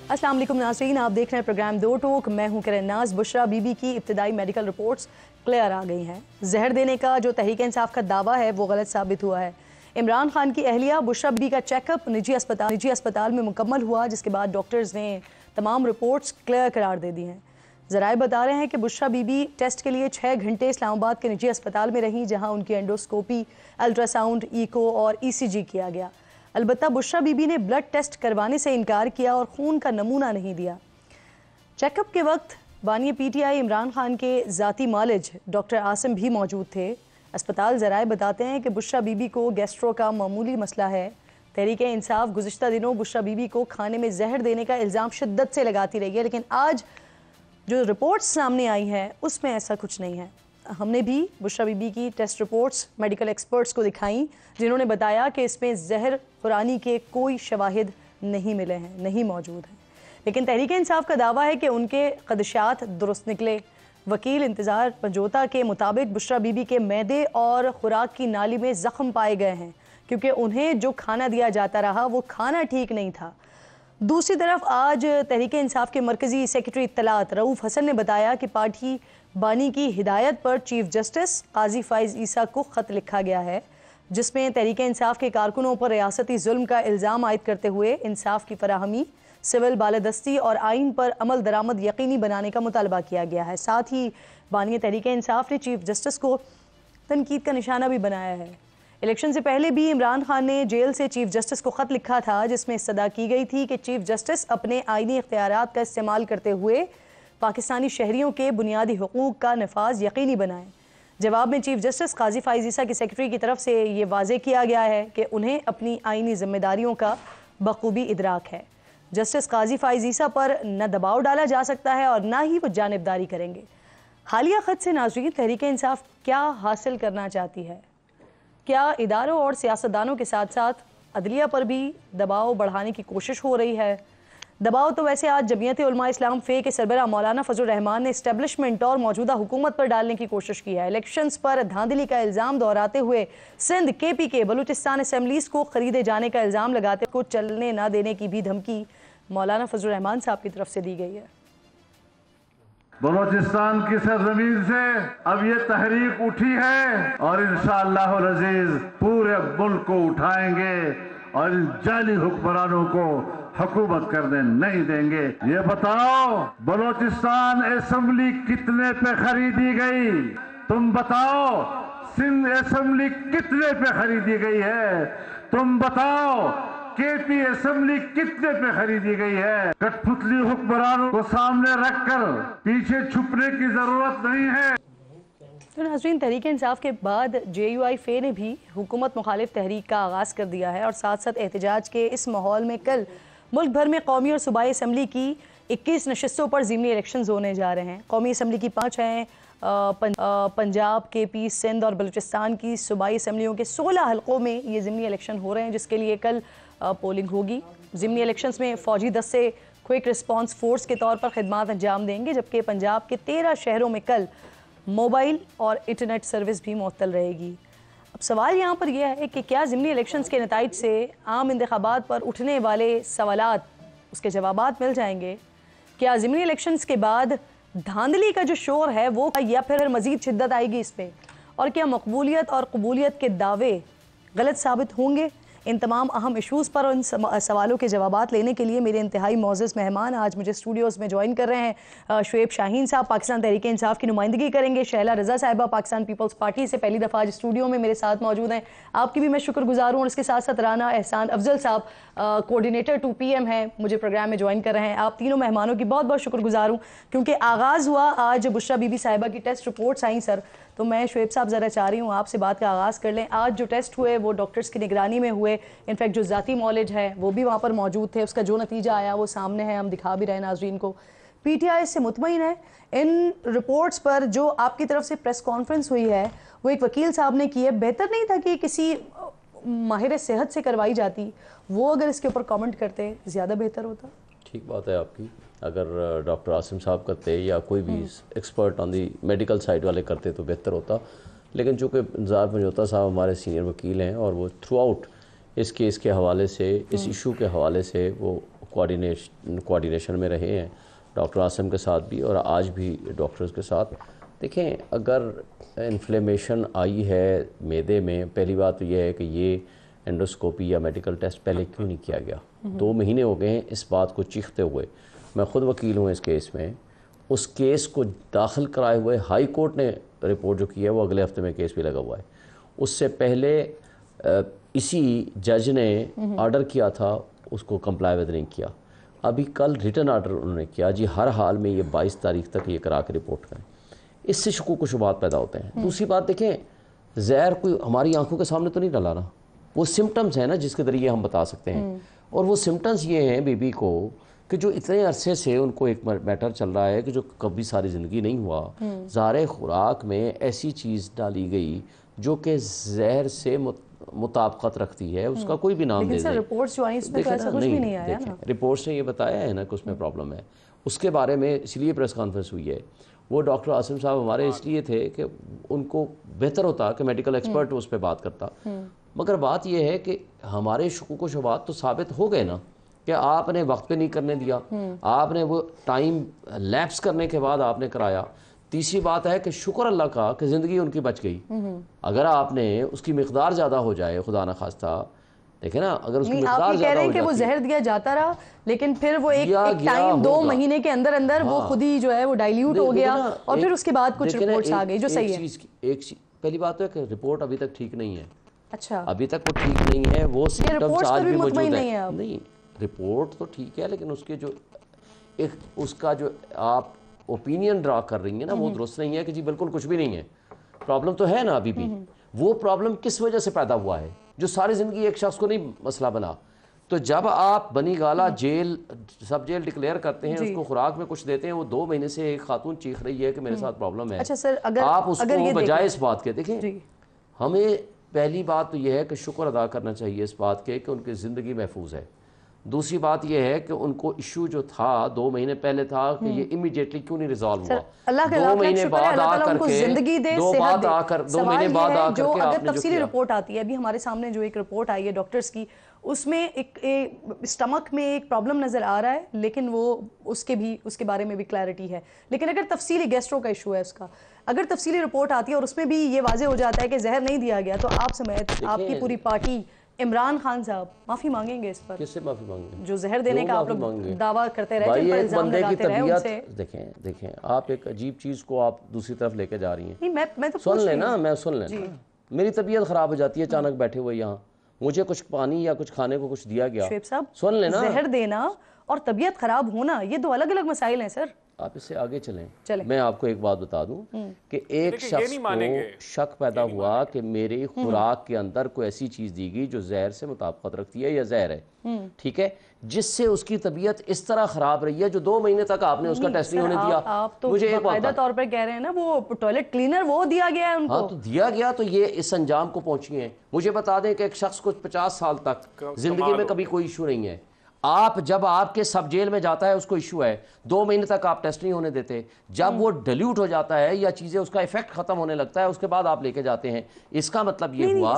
अस्सलाम वालेकुम नाज़रीन, आप देख रहे हैं प्रोग्राम दो टोक। मैं हूं किरण नाज। बुशरा बीबी की इब्तिदाई मेडिकल रिपोर्ट्स क्लियर आ गई हैं। जहर देने का जो तहरीक इंसाफ का दावा है वो गलत साबित हुआ है। इमरान खान की अहलिया बुशरा बीबी का चेकअप निजी अस्पताल में मुकम्मल हुआ, जिसके बाद डॉक्टर्स ने तमाम रिपोर्ट्स क्लियर करार दे दी हैं। ज़राए बता रहे हैं कि बुशरा बीबी टेस्ट के लिए 6 घंटे इस्लामाबाद के निजी अस्पताल में रहीं, जहाँ उनकी एंडोस्कोपी, अल्ट्रासाउंड, ईको और ECG किया गया। अलबत्ता बुशरा बीबी ने ब्लड टेस्ट करवाने से इनकार किया और खून का नमूना नहीं दिया। चेकअप के वक्त बानी PTI इमरान खान के ज़ाती मालिज डॉक्टर आसिम भी मौजूद थे। अस्पताल ज़राए बताते हैं कि बुशरा बीबी को गैस्ट्रो का मामूली मसला है। तहरीक इंसाफ गुज़िश्ता दिनों बुशरा बीबी को खाने में जहर देने का इल्ज़ाम शिद्दत से लगाती रही है, लेकिन आज जो रिपोर्ट्स सामने आई है उसमें ऐसा कुछ नहीं है। हमने भी बुशरा बीबी की टेस्ट रिपोर्ट्स मेडिकल एक्सपर्ट्स को दिखाई, जिन्होंने बताया कि इसमें जहर खुरानी के कोई शवाहिद नहीं मिले हैं, नहीं मौजूद हैं। लेकिन तहरीक इंसाफ का दावा है कि उनके खदशात दुरुस्त निकले। वकील इंतज़ार पंजोता के मुताबिक बुशरा बीबी के मैदे और खुराक की नाली में ज़ख्म पाए गए हैं, क्योंकि उन्हें जो खाना दिया जाता रहा वो खाना ठीक नहीं था। दूसरी तरफ आज तहरीक इंसाफ के मरकज़ी सेक्रेटरी इत्तलात रऊफ़ हसन ने बताया कि पार्टी बानी की हिदायत पर चीफ जस्टिस काजी फाइज़ ईसा को ख़त लिखा गया है, जिसमें तहरीक इंसाफ के कारकुनों पर रियासती जुल्म का इल्ज़ाम आयद करते हुए इंसाफ की फराहमी, सिविल बालादस्ती और आइन पर अमल दरामद यकीनी बनाने का मुतालबा किया गया है। साथ ही बानी तहरीक इंसाफ ने चीफ जस्टिस को तनकीद का निशाना भी बनाया है। इलेक्शन से पहले भी इमरान खान ने जेल से चीफ जस्टिस को ख़त लिखा था, जिसमें इस्तदा की गई थी कि चीफ जस्टिस अपने आइनी इख्तियारात का इस्तेमाल करते हुए पाकिस्तानी शहरियों के बुनियादी हुकूक का नफाज यकीनी बनाएं। जवाब में चीफ जस्टिस काजी फाइज़ ईसा की सेक्रेटरी की तरफ से ये वाज़े किया गया है कि उन्हें अपनी आइनी जिम्मेदारियों का बखूबी इदराक है। जस्टिस काजी फाइज़ ईसा पर न दबाव डाला जा सकता है और ना ही वो जानिबदारी करेंगे। हालिया ख़त से नाज़रीन तहरीक इंसाफ क्या हासिल करना चाहती है? क्या इदारों और सियासतदानों के साथ साथ अदलिया पर भी दबाव बढ़ाने की कोशिश हो रही है? दबाव तो वैसे आज जमीयत उलमा इस्लाम फ़े के सरबराह मौलाना फजल रहमान ने इस्टेब्लिशमेंट और मौजूदा हुकूमत पर डालने की कोशिश की है। इलेक्शंस पर धांधली का इल्ज़ाम दोहराते हुए सिंध KPK बलूचिस्तान असम्बलीज़ को खरीदे जाने का इल्ज़ाम लगाते को चलने न देने की भी धमकी मौलाना फजल रहमान साहब की तरफ से दी गई है। बलूचिस्तान की सरजमीन से अब ये तहरीक उठी है और इंशाअल्लाह अज़ीज़ पूरे मुल्क को उठाएंगे और इन जाली हुक्मरानों को हुकूमत करने नहीं देंगे। ये बताओ बलूचिस्तान असेंबली कितने पे खरीदी गई? तुम बताओ सिंध असेंबली कितने पे खरीदी गई है? तुम बताओ KP असेंबली कितने पे खरीदी गई है? कठपुतली हुक्मरानों को सामने रखकर पीछे छुपने की जरूरत नहीं है। तो नाज़रीन तहरीक इंसाफ के बाद JUI फ़े ने भी हुकूमत मुखालिफ तहरीक का आगाज़ कर दिया है और साथ साथ एहतजाज के इस माहौल में कल मुल्क भर में कौमी और सूबाई असम्बली की 21 नशिस्तों पर ज़िमनी इलेक्शन होने जा रहे हैं। कौमी असम्बली की 5 हैं, पंजाब, KP, सिंध और बलूचिस्तान की सूबाई असम्बलियों के 16 हल्कों में ये ज़िमनी इलेक्शन हो रहे हैं, जिसके लिए कल पोलिंग होगी। ज़िमनी इलेक्शंस में फ़ौजी दस्ते क्विक रिस्पॉन्स फोर्स के तौर पर खिदमात अंजाम देंगे, जबकि पंजाब के 13 शहरों में कल मोबाइल और इंटरनेट सर्विस भी मुअत्तल रहेगी। अब सवाल यहाँ पर यह है कि क्या ज़िमनी इलेक्शंस के नताइज से आम इंतखाबात पर उठने वाले सवालात उसके जवाबात मिल जाएंगे? क्या ज़िमनी इलेक्शंस के बाद धांधली का जो शोर है वो या फिर मज़ीद शिद्दत आएगी इस पर? और क्या मकबूलियत और कबूलियत के दावे गलत साबित होंगे? इन तमाम अहम इशूज़ पर और इन सवालों के जवाबात लेने के लिए मेरे इंतहाई मोअज़्ज़ज़ मेहमान आज मुझे स्टूडियोज़ में ज्वाइन कर रहे हैं। शुएब शाहीन साहब पाकिस्तान तहरीक इंसाफ की नुमाइंदगी करेंगे। शहला रज़ा साहिबा पाकिस्तान पीपल्स पार्टी से पहली दफ़ा आज स्टूडियो में मेरे साथ मौजूद हैं। आपकी भी मैं शुक्रगुजार हूँ। और इसके साथ साथ राना एहसान अफजल साहब कोऑर्डिनेटर 2PM हैं, मुझे प्रोग्राम में ज्वाइन कर रहे हैं। आप तीनों मेहमानों की बहुत बहुत शुक्रगुजार हूँ, क्योंकि आगाज़ हुआ आज बुशरा बीबी साहिबा की टेस्ट रिपोर्ट्स आई सर, तो मैं शुएब साहब ज़रा चाह रही हूँ आपसे बात का आगाज़ कर लें। आज जो टेस्ट हुए वो डॉक्टर्स की निगरानी में हुए, इनफैक्ट जो ज़ाती मौलिज है वो भी वहाँ पर मौजूद थे। उसका जो नतीजा आया वो सामने है, हम दिखा भी रहे नाज़रीन को। PTI से मुतमईन है इन रिपोर्ट्स पर। जो आपकी तरफ से प्रेस कॉन्फ्रेंस हुई है वो एक वकील साहब ने की है, बेहतर नहीं था कि किसी माहिर सेहत से करवाई जाती? वो अगर इसके ऊपर कमेंट करते ज़्यादा बेहतर होता। ठीक बात है आपकी। अगर डॉक्टर आसिम साहब करते या कोई भी expert on the medical side वाले करते तो बेहतर होता, लेकिन चूँकि इंतज़ार पंजोता साहब हमारे सीनियर वकील हैं और वो थ्रू आउट इस केस के हवाले से, इस इशू के हवाले से वो कोऑर्डिनेशन में रहे हैं डॉक्टर आसिम के साथ भी और आज भी डॉक्टर्स के साथ। देखें, अगर इन्फ्लेमेशन आई है मैदे में, पहली बात तो यह है कि ये एंडोस्कोपी या मेडिकल टेस्ट पहले क्यों नहीं किया गया। 2 महीने हो गए हैं इस बात को चीखते हुए। मैं ख़ुद वकील हूँ इस केस में। उस केस को दाखिल कराए हुए हाई कोर्ट ने रिपोर्ट जो की है वो अगले हफ्ते में केस भी लगा हुआ है। उससे पहले इसी जज ने ऑर्डर किया था, उसको कंप्लाई विद नहीं किया। अभी कल रिटर्न ऑर्डर उन्होंने किया जी हर हाल में ये 22 तारीख तक ये करा के रिपोर्ट करें। इससे शकूक व शुबात पैदा होते हैं। दूसरी बात देखें, जहर कोई हमारी आंखों के सामने तो नहीं डला ना, वो सिम्टम्स हैं ना जिसके ज़रिए हम बता सकते हैं। और वो सिम्टम्स ये हैं बीबी को कि जो इतने अरसे से उनको एक मैटर चल रहा है कि जो कभी सारी ज़िंदगी नहीं हुआ, ज़ारे खुराक में ऐसी चीज़ डाली गई जो कि जहर से मुताबिकत रखती है, उसका कोई भी नाम दे दें। रिपोर्ट्स जो आई इसमें तो ऐसा कुछ भी नहीं आया ना। रिपोर्ट्स ने ये बताया है ना कि उसमें प्रॉब्लम है। उसके बारे में इसलिए प्रेस कॉन्फ्रेंस हुई है। वो डॉक्टर आसिम साहब हमारे इसलिए थे कि उनको बेहतर होता कि मेडिकल एक्सपर्ट उस पर बात करता। मगर बात यह है कि हमारे शकूक व शुबात तो साबित हो गए ना कि आपने वक्त पे नहीं करने दिया, आपने वो टाइम लैप्स करने के बाद आपने कराया। तीसरी बात है कि शुक्र अल्लाह का कि ज़िंदगी उनकी बच गई। अगर आपने उसकी मिकदार ज़्यादा हो जाए, खुदा न खास्ता, देखे ना, अगर उसकी मिकदार ज़्यादा हो जाए, वो जहर दिया जाता रहा लेकिन फिर वो एक टाइम 2 महीने के अंदर अंदर वो खुद ही जो है वो डाइल्यूट हो गया और फिर उसके बाद कुछ रिपोर्ट्स आ गई जो सही है। एक पहली बात है कि रिपोर्ट अभी तक ठीक नहीं है। अच्छा, अभी तक वो ठीक नहीं है। वो सिम्टम्स आज भी मौजूद है। नहीं, रिपोर्ट तो ठीक है लेकिन उसके जो एक उसका जो आप ओपिनियन ड्रा कर रही है ना वो दुरुस्त नहीं है कि जी बिल्कुल कुछ भी नहीं है। प्रॉब्लम तो है ना अभी भी। वो प्रॉब्लम किस वजह से पैदा हुआ है जो सारी ज़िंदगी एक शख्स को नहीं मसला बना। तो जब आप बनी गाला जेल सब जेल डिक्लेयर करते हैं, उसको खुराक में कुछ देते हैं, वो 2 महीने से एक खातून चीख रही है कि मेरे साथ प्रॉब्लम है। अच्छा सर, अगर आप उसको बजाय इस बात के देखें, हमें पहली बात तो यह है कि शुक्र अदा करना चाहिए इस बात के कि उनकी ज़िंदगी महफूज है। दूसरी बात यह है कि उनको इशू जो था 2 महीने पहले था कि ये इमीडिएटली क्यों नहीं रिजॉल्व हुआ। 2 महीने बाद आकर के जिंदगी दे, 2 महीने बाद आकर जो अगर तफसीली रिपोर्ट आती है, अभी हमारे सामने जो एक रिपोर्ट आई है डॉक्टर्स की, उसमें एक स्टमक में एक प्रॉब्लम नजर आ रहा है लेकिन वो उसके बारे में भी क्लैरिटी है। लेकिन अगर तफसीली गैस्ट्रो का इशू है उसका, अगर तफसीली रिपोर्ट आती है और उसमें भी ये वाजे हो जाता है कि जहर नहीं दिया गया, तो आप समेत आपकी पूरी पार्टी, इमरान खान साहब माफी मांगेंगे इस पर? किससे माफी मांगेंगे? जो जहर देने का आप लोग दावा करते रहे, जिन पर इल्जाम लगाते रहे उनसे। देखें आप एक अजीब चीज को आप दूसरी तरफ लेके जा रही हैं। नहीं, मैं तो सुन लेना, मैं सुन लेना। मेरी तबीयत खराब हो जाती है अचानक बैठे हुए यहाँ, मुझे कुछ पानी या कुछ खाने को कुछ दिया गया, सुन लेना। जहर देना और तबीयत खराब होना ये 2 अलग अलग मसाइल हैं सर। आप इससे आगे चलें। मैं आपको एक बात बता दूं कि एक शख्स को शक पैदा हुआ कि मेरी खुराक के अंदर कोई ऐसी चीज दी गई जो जहर से मुताबिकत रखती है या जहर है, ठीक है, जिससे उसकी तबीयत इस तरह खराब रही है जो 2 महीने तक आपने उसका टेस्ट नहीं होने दिया। आप तो मुझे एक तौर पर कह रहे हैं ना, वो टॉयलेट क्लीनर वो दिया गया है उनको। हाँ, तो दिया गया तो ये इस अंजाम को पहुंची है। मुझे बता दें कि एक शख्स को 50 साल तक जिंदगी में कभी कोई इशू नहीं है। आप जब आपके सब जेल में जाता है उसको इशू है, 2 महीने तक आप टेस्ट नहीं होने देते। जब वो डिल्यूट हो जाता है या चीजें उसका इफेक्ट खत्म होने लगता है उसके बाद आप लेके जाते हैं। इसका मतलब ये हुआ,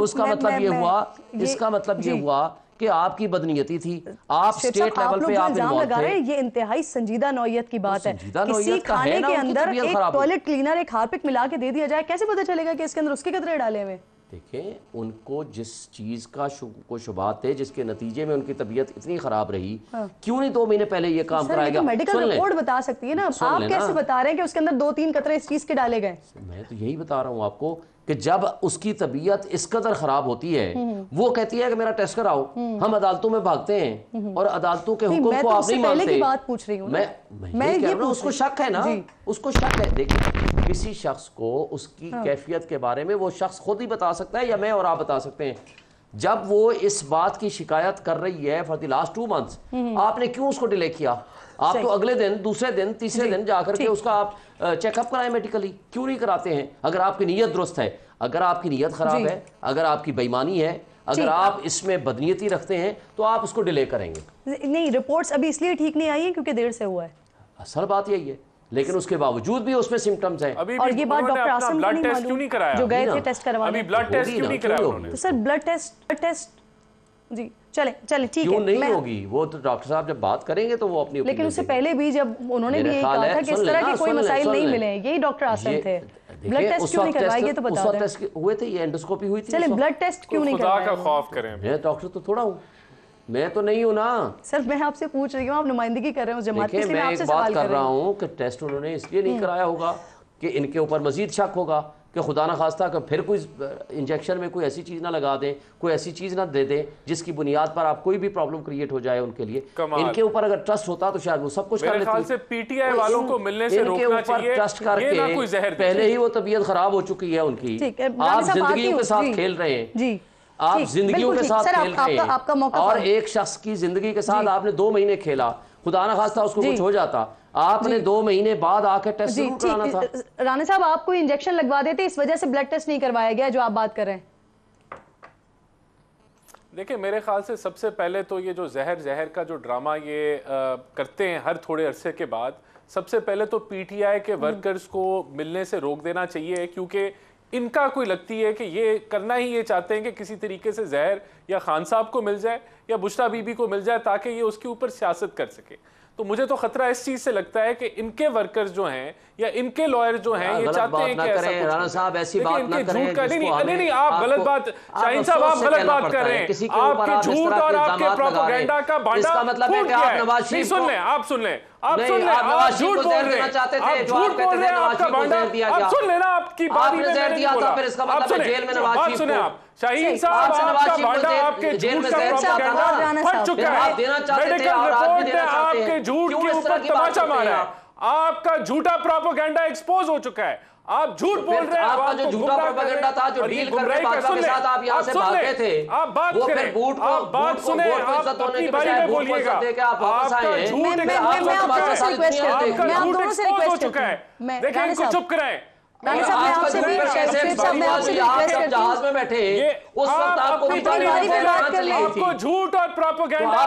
उसका मतलब ये हुआ, इसका मतलब ये हुआ कि आपकी बदनीयती थी। आप स्टेट लेवल पे आप इल्जाम लगा रहे हैं। ये इंतहाई संजीदा नौयत की बात है। किसी खाने के अंदर एक टॉयलेट क्लीनर, एक हार्पिक मिला के दे दिया जाए, कैसे पता चलेगा कि इसके अंदर उसके कतरे डाले हुए? देखें, उनको जिस चीज का को शुबात थे जिसके नतीजे में उनकी तबीयत इतनी खराब रही, क्यों नहीं 2 महीने पहले ये काम कराया गया? मेडिकल रिपोर्ट बता सकती है ना। आप कैसे बता रहे हैं कि उसके अंदर 2-3 कतरे इस चीज के डाले गए? मैं तो यही बता रहा हूँ आपको कि जब उसकी तबीयत इस कदर खराब होती है, वो कहती है कि मेरा टेस्ट कराओ, हम अदालतों में भागते हैं और अदालतों के हुक्म को आप नहीं मानते। की बात पूछ रही हूँ मैं ये कह रहा हूँ, उसको शक है ना, उसको शक है। देखिए, किसी शख्स को उसकी कैफियत के बारे में वो शख्स खुद ही बता सकता है या मैं और आप बता सकते हैं। जब वो इस बात की शिकायत कर रही है फॉर द लास्ट 2 मंथ्स, आपने क्यों उसको डिले किया? आप तो अगले दिन, दूसरे दिन, तीसरे दिन जाकर के उसका आप चेकअप कराएं मेडिकली, क्यों नहीं कराते हैं? अगर आपकी नीयत दुरुस्त है, अगर आपकी नीयत खराब है, अगर आपकी बेईमानी है, अगर आप इसमें बदनीयती रखते हैं तो आप उसको डिले करेंगे। नहीं, रिपोर्ट्स अभी इसलिए ठीक नहीं आई है क्योंकि देर से हुआ है। असल बात यही है, लेकिन उसके बावजूद भी उसमें सिम्टम्स हैं। और ये बात डॉक्टर आसिम ब्लड टेस्ट क्यों नहीं कराया? जो गए थे टेस्ट करवाने, अभी ब्लड टेस्ट क्यों नहीं कराया उन्होंने? तो सर ब्लड टेस्ट जी चलें चलें ठीक है। क्यों नहीं होगी? वो तो डॉक्टर साहब जब बात करेंगे तो वो अपनी लेकिन उससे पहले भी जब उन्होंने भी यही कहा था कि इस तरह के कोई मसाइल नहीं मिले, यही डॉक्टर आसिम थे। ब्लड टेस्ट क्यों नहीं करवाएंगे तो बता दें। टेस्ट हुए थे, ये एंडोस्कोपी हुई थी। चलें ब्लड टेस्ट क्यों नहीं खुदा का करवाएंगे? खौफ करें। मैं डॉक्टर तो थोड़ा हूँ, मैं तो नहीं हूँ ना सर। मैं आपसे पूछ रही हूँ, आप नुमाइंदगी कर रहे हो जमात की, देखिए इसलिए मैं मैं आपसे एक बात सवाल कर रहा हूँ कि टेस्ट उन्होंने इसलिए नहीं कराया होगा कि इनके ऊपर मजीद शक होगा कि खुदा ना खास्ता कि फिर कोई इंजेक्शन में कोई ऐसी चीज़ ना लगा दें, कोई ऐसी चीज़ ना दे दें जिसकी बुनियाद पर आप कोई भी प्रॉब्लम क्रिएट हो जाए उनके लिए। इनके ऊपर अगर ट्रस्ट होता तो शायद वो सब कुछ कर लेते। ख्याल से पीटीआई वालों को मिलने से रोकना चाहिए। ट्रस्ट करके पहले ही वो तबीयत खराब हो चुकी है उनकी, आप जिंदगी के साथ खेल रहे हैं जी, आप जिंदगियों के साथ खेल रहे हैं। और एक शख्स की जिंदगी के साथ आपने 2 महीने खेला, खुदा ना खास्ता उसको कुछ हो जाता, आपने 2 महीने बाद आके टेस्ट जरूर कराना था। राणा साहब आप कोई इंजेक्शन लगवा देते, इस वजह से ब्लड टेस्ट नहीं करवाया गया जो आप बात कर रहे हैं। देखिए मेरे ख्याल से सबसे पहले तो ये जो जहर का जो ड्रामा ये करते हैं हर थोड़े अरसे के बाद, सबसे पहले तो पीटीआई के वर्कर्स को मिलने से रोक देना चाहिए, क्योंकि इनका कोई लगती है कि ये करना ही ये चाहते हैं कि किसी तरीके से जहर या खान साहब को मिल जाए या बुशरा बीबी को मिल जाए ताकि ये उसके ऊपर सियासत कर सके। तो मुझे तो खतरा इस चीज से लगता है कि इनके वर्कर्स जो हैं या इनके लॉयर जो हैं ये चाहते हैं कि ऐसा कुछ राणा साहब ऐसी बात ना करें। नहीं आप गलत बात, शाहीन साहब आप गलत बात कर रहे हैं। आपके झूठ और आपके प्रोपेगेंडा का भांडा फूट गया है। सुन लें, आप सुन लें, आप सुन लें, आप झूठ बोल रहे हैं, आप झूठ बोल रहे हैं, आपका भांडा आप सुन लेना, आपकी बारी में मैंने नहीं बोला। आप सुने, बात सुने आप शाहीन साहब, आपका भांडा आपके झूठ का प्रोपेगेंडा फट चुका है। मेडिकल रिपोर्ट ने आपके झूठ के ऊपर तमाचा मारा है, आपका झूठा प्रोपेगेंडा एक्सपोज हो चुका है। आप झूठ बोल रहे हैं। आपका जो झूठा प्रोपेगेंडा था, जो डील करने भाजपा के साथ आप यहां से भागते थे, आप बात करें, आप बात सुने, आप अपनी बारी में बोलिएगा। आपका झूठ हो चुका है। देखिए इनको चुप कराएं। जहाज में बैठे उस वक्त आपको झूठ और प्रोपेगेंडा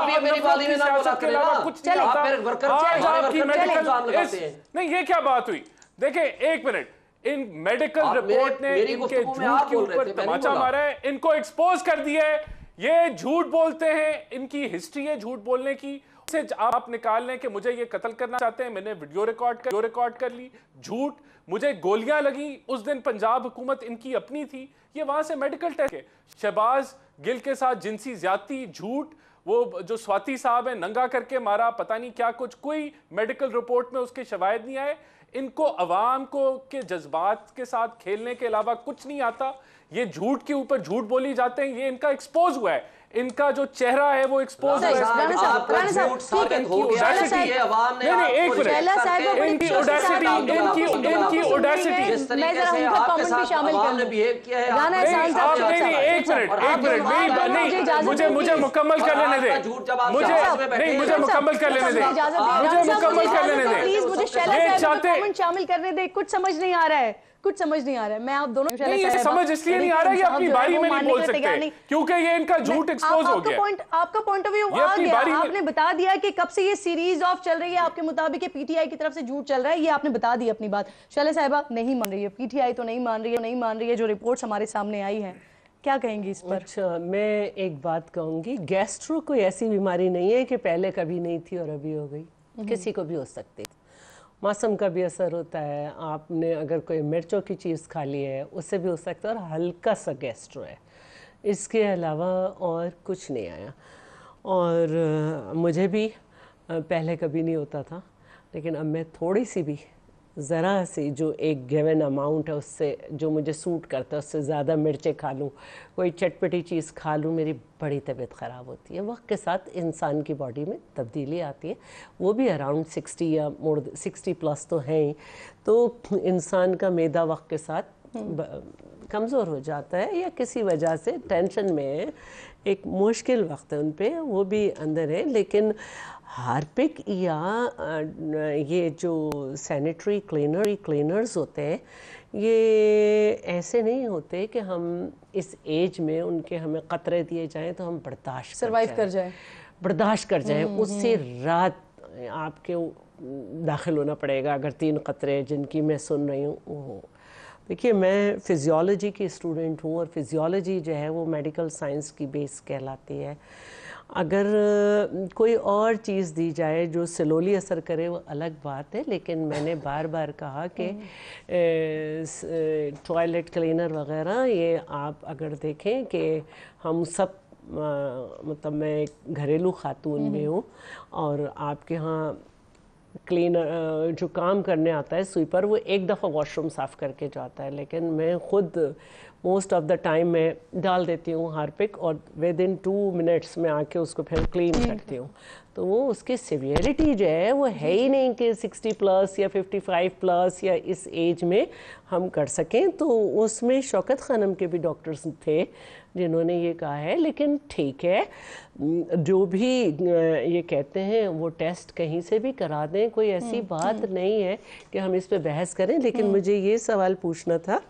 नहीं, ये क्या बात हुई? देखिए एक मिनट, इन मेडिकल रिपोर्ट ने इनके झूठ के ऊपर तमाचा मारा है, इनको एक्सपोज कर दिया है। ये झूठ बोलते हैं, इनकी हिस्ट्री है झूठ बोलने की। से आप निकाल लें कि मुझे ये कत्ल करना चाहते हैं, मैंने वीडियो रिकॉर्ड कर ली, झूठ। मुझे गोलियां लगी उस दिन, पंजाब हुकूमत इनकी अपनी थी, ये वहां से मेडिकल टेस्ट के। शहबाज गिल के साथ जिनसी ज्यादती, झूठ। वो जो स्वाति साहब है नंगा करके मारा, पता नहीं क्या कुछ, कोई मेडिकल रिपोर्ट में उसके शवाहिद नहीं आए। इनको अवाम को के जज्बात के साथ खेलने के अलावा कुछ नहीं आता। ये झूठ के ऊपर झूठ बोली जाते हैं, ये इनका एक्सपोज हुआ है, इनका जो चेहरा है वो एक्सपोज हुआ है। मुझे मुकम्मल कर लेने दे, मुझे मुकम्मल कर लेने दे, शामिल करने दे। कुछ समझ नहीं आ रहा है, कुछ समझ नहीं आ रहा है। मैं आप दोनों ये समझ इसलिए नहीं आ रहा है कि अपनी बारी में नहीं बोल सकते, क्योंकि ये इनका झूठ एक्सपोज हो गया। आपका पॉइंट ऑफ व्यू आ गया, आपने बता दिया कि कब से ये सीरीज ऑफ चल रही है, आपके मुताबिक पीटीआई की तरफ से झूठ चल रहा है, ये आपने बता दी अपनी बात। शैला साहिबा नहीं मान रही है, पीटीआई तो नहीं मान रही है, जो रिपोर्ट्स हमारे सामने आई है, क्या कहेंगी इस पर? अच्छा, मैं एक बात कहूँगी, गैस्ट्रो कोई ऐसी बीमारी नहीं है कि पहले कभी नहीं थी और अभी हो गई, किसी को भी हो सकती है। मौसम का भी असर होता है, आपने अगर कोई मिर्चों की चीज़ खा ली है उससे भी हो सकता है, और हल्का सा गैस्ट्रो है, इसके अलावा और कुछ नहीं आया। और मुझे भी पहले कभी नहीं होता था, लेकिन अब मैं थोड़ी सी भी ज़रा सी जो एक गिवन अमाउंट है उससे जो मुझे सूट करता है उससे ज़्यादा मिर्चें खा लूँ, कोई चटपटी चीज़ खा लूँ, मेरी बड़ी तबीयत ख़राब होती है। वक्त के साथ इंसान की बॉडी में तब्दीली आती है, वो भी अराउंड 60 या मोर 60 प्लस तो हैं ही, तो इंसान का मैदा वक्त के साथ कमज़ोर हो जाता है या किसी वजह से टेंशन में एक मुश्किल वक्त है उन पर, वो भी अंदर है। लेकिन हार्पिक या ये जो सैनिटरी क्लीनर्स होते हैं, ये ऐसे नहीं होते कि हम इस एज में उनके हमें कतरे दिए जाएं तो हम बर्दाश्त कर जाएं। उससे रात आपके दाखिल होना पड़ेगा अगर 3 कतरे जिनकी मैं सुन रही हूँ। देखिए, मैं फिजियोलॉजी की स्टूडेंट हूँ और फिजियोलॉजी जो है वो मेडिकल साइंस की बेस कहलाती है। अगर कोई और चीज़ दी जाए जो स्लोली असर करे वो अलग बात है, लेकिन मैंने बार बार कहा कि टॉयलेट क्लीनर वगैरह ये आप अगर देखें कि हम सब मतलब मैं एक घरेलू खातून भी हूँ और आपके यहाँ क्लीनर जो काम करने आता है स्वीपर वो एक दफ़ा वॉशरूम साफ़ करके जाता है, लेकिन मैं ख़ुद मोस्ट ऑफ द टाइम मैं डाल देती हूँ हार्पिक और विद इन 2 मिनट्स में आके उसको फिर क्लीन करती हूँ। तो वो उसकी सीवियरिटी जो है वो है ही नहीं कि 60 प्लस या 55 प्लस या इस एज में हम कर सकें। तो उसमें शौकत खानम के भी डॉक्टर्स थे जिन्होंने ये कहा है, लेकिन ठीक है जो भी ये कहते हैं वो टेस्ट कहीं से भी करा दें, कोई ऐसी बात नहीं है कि हम इस पे बहस करें। लेकिन मुझे ये सवाल पूछना था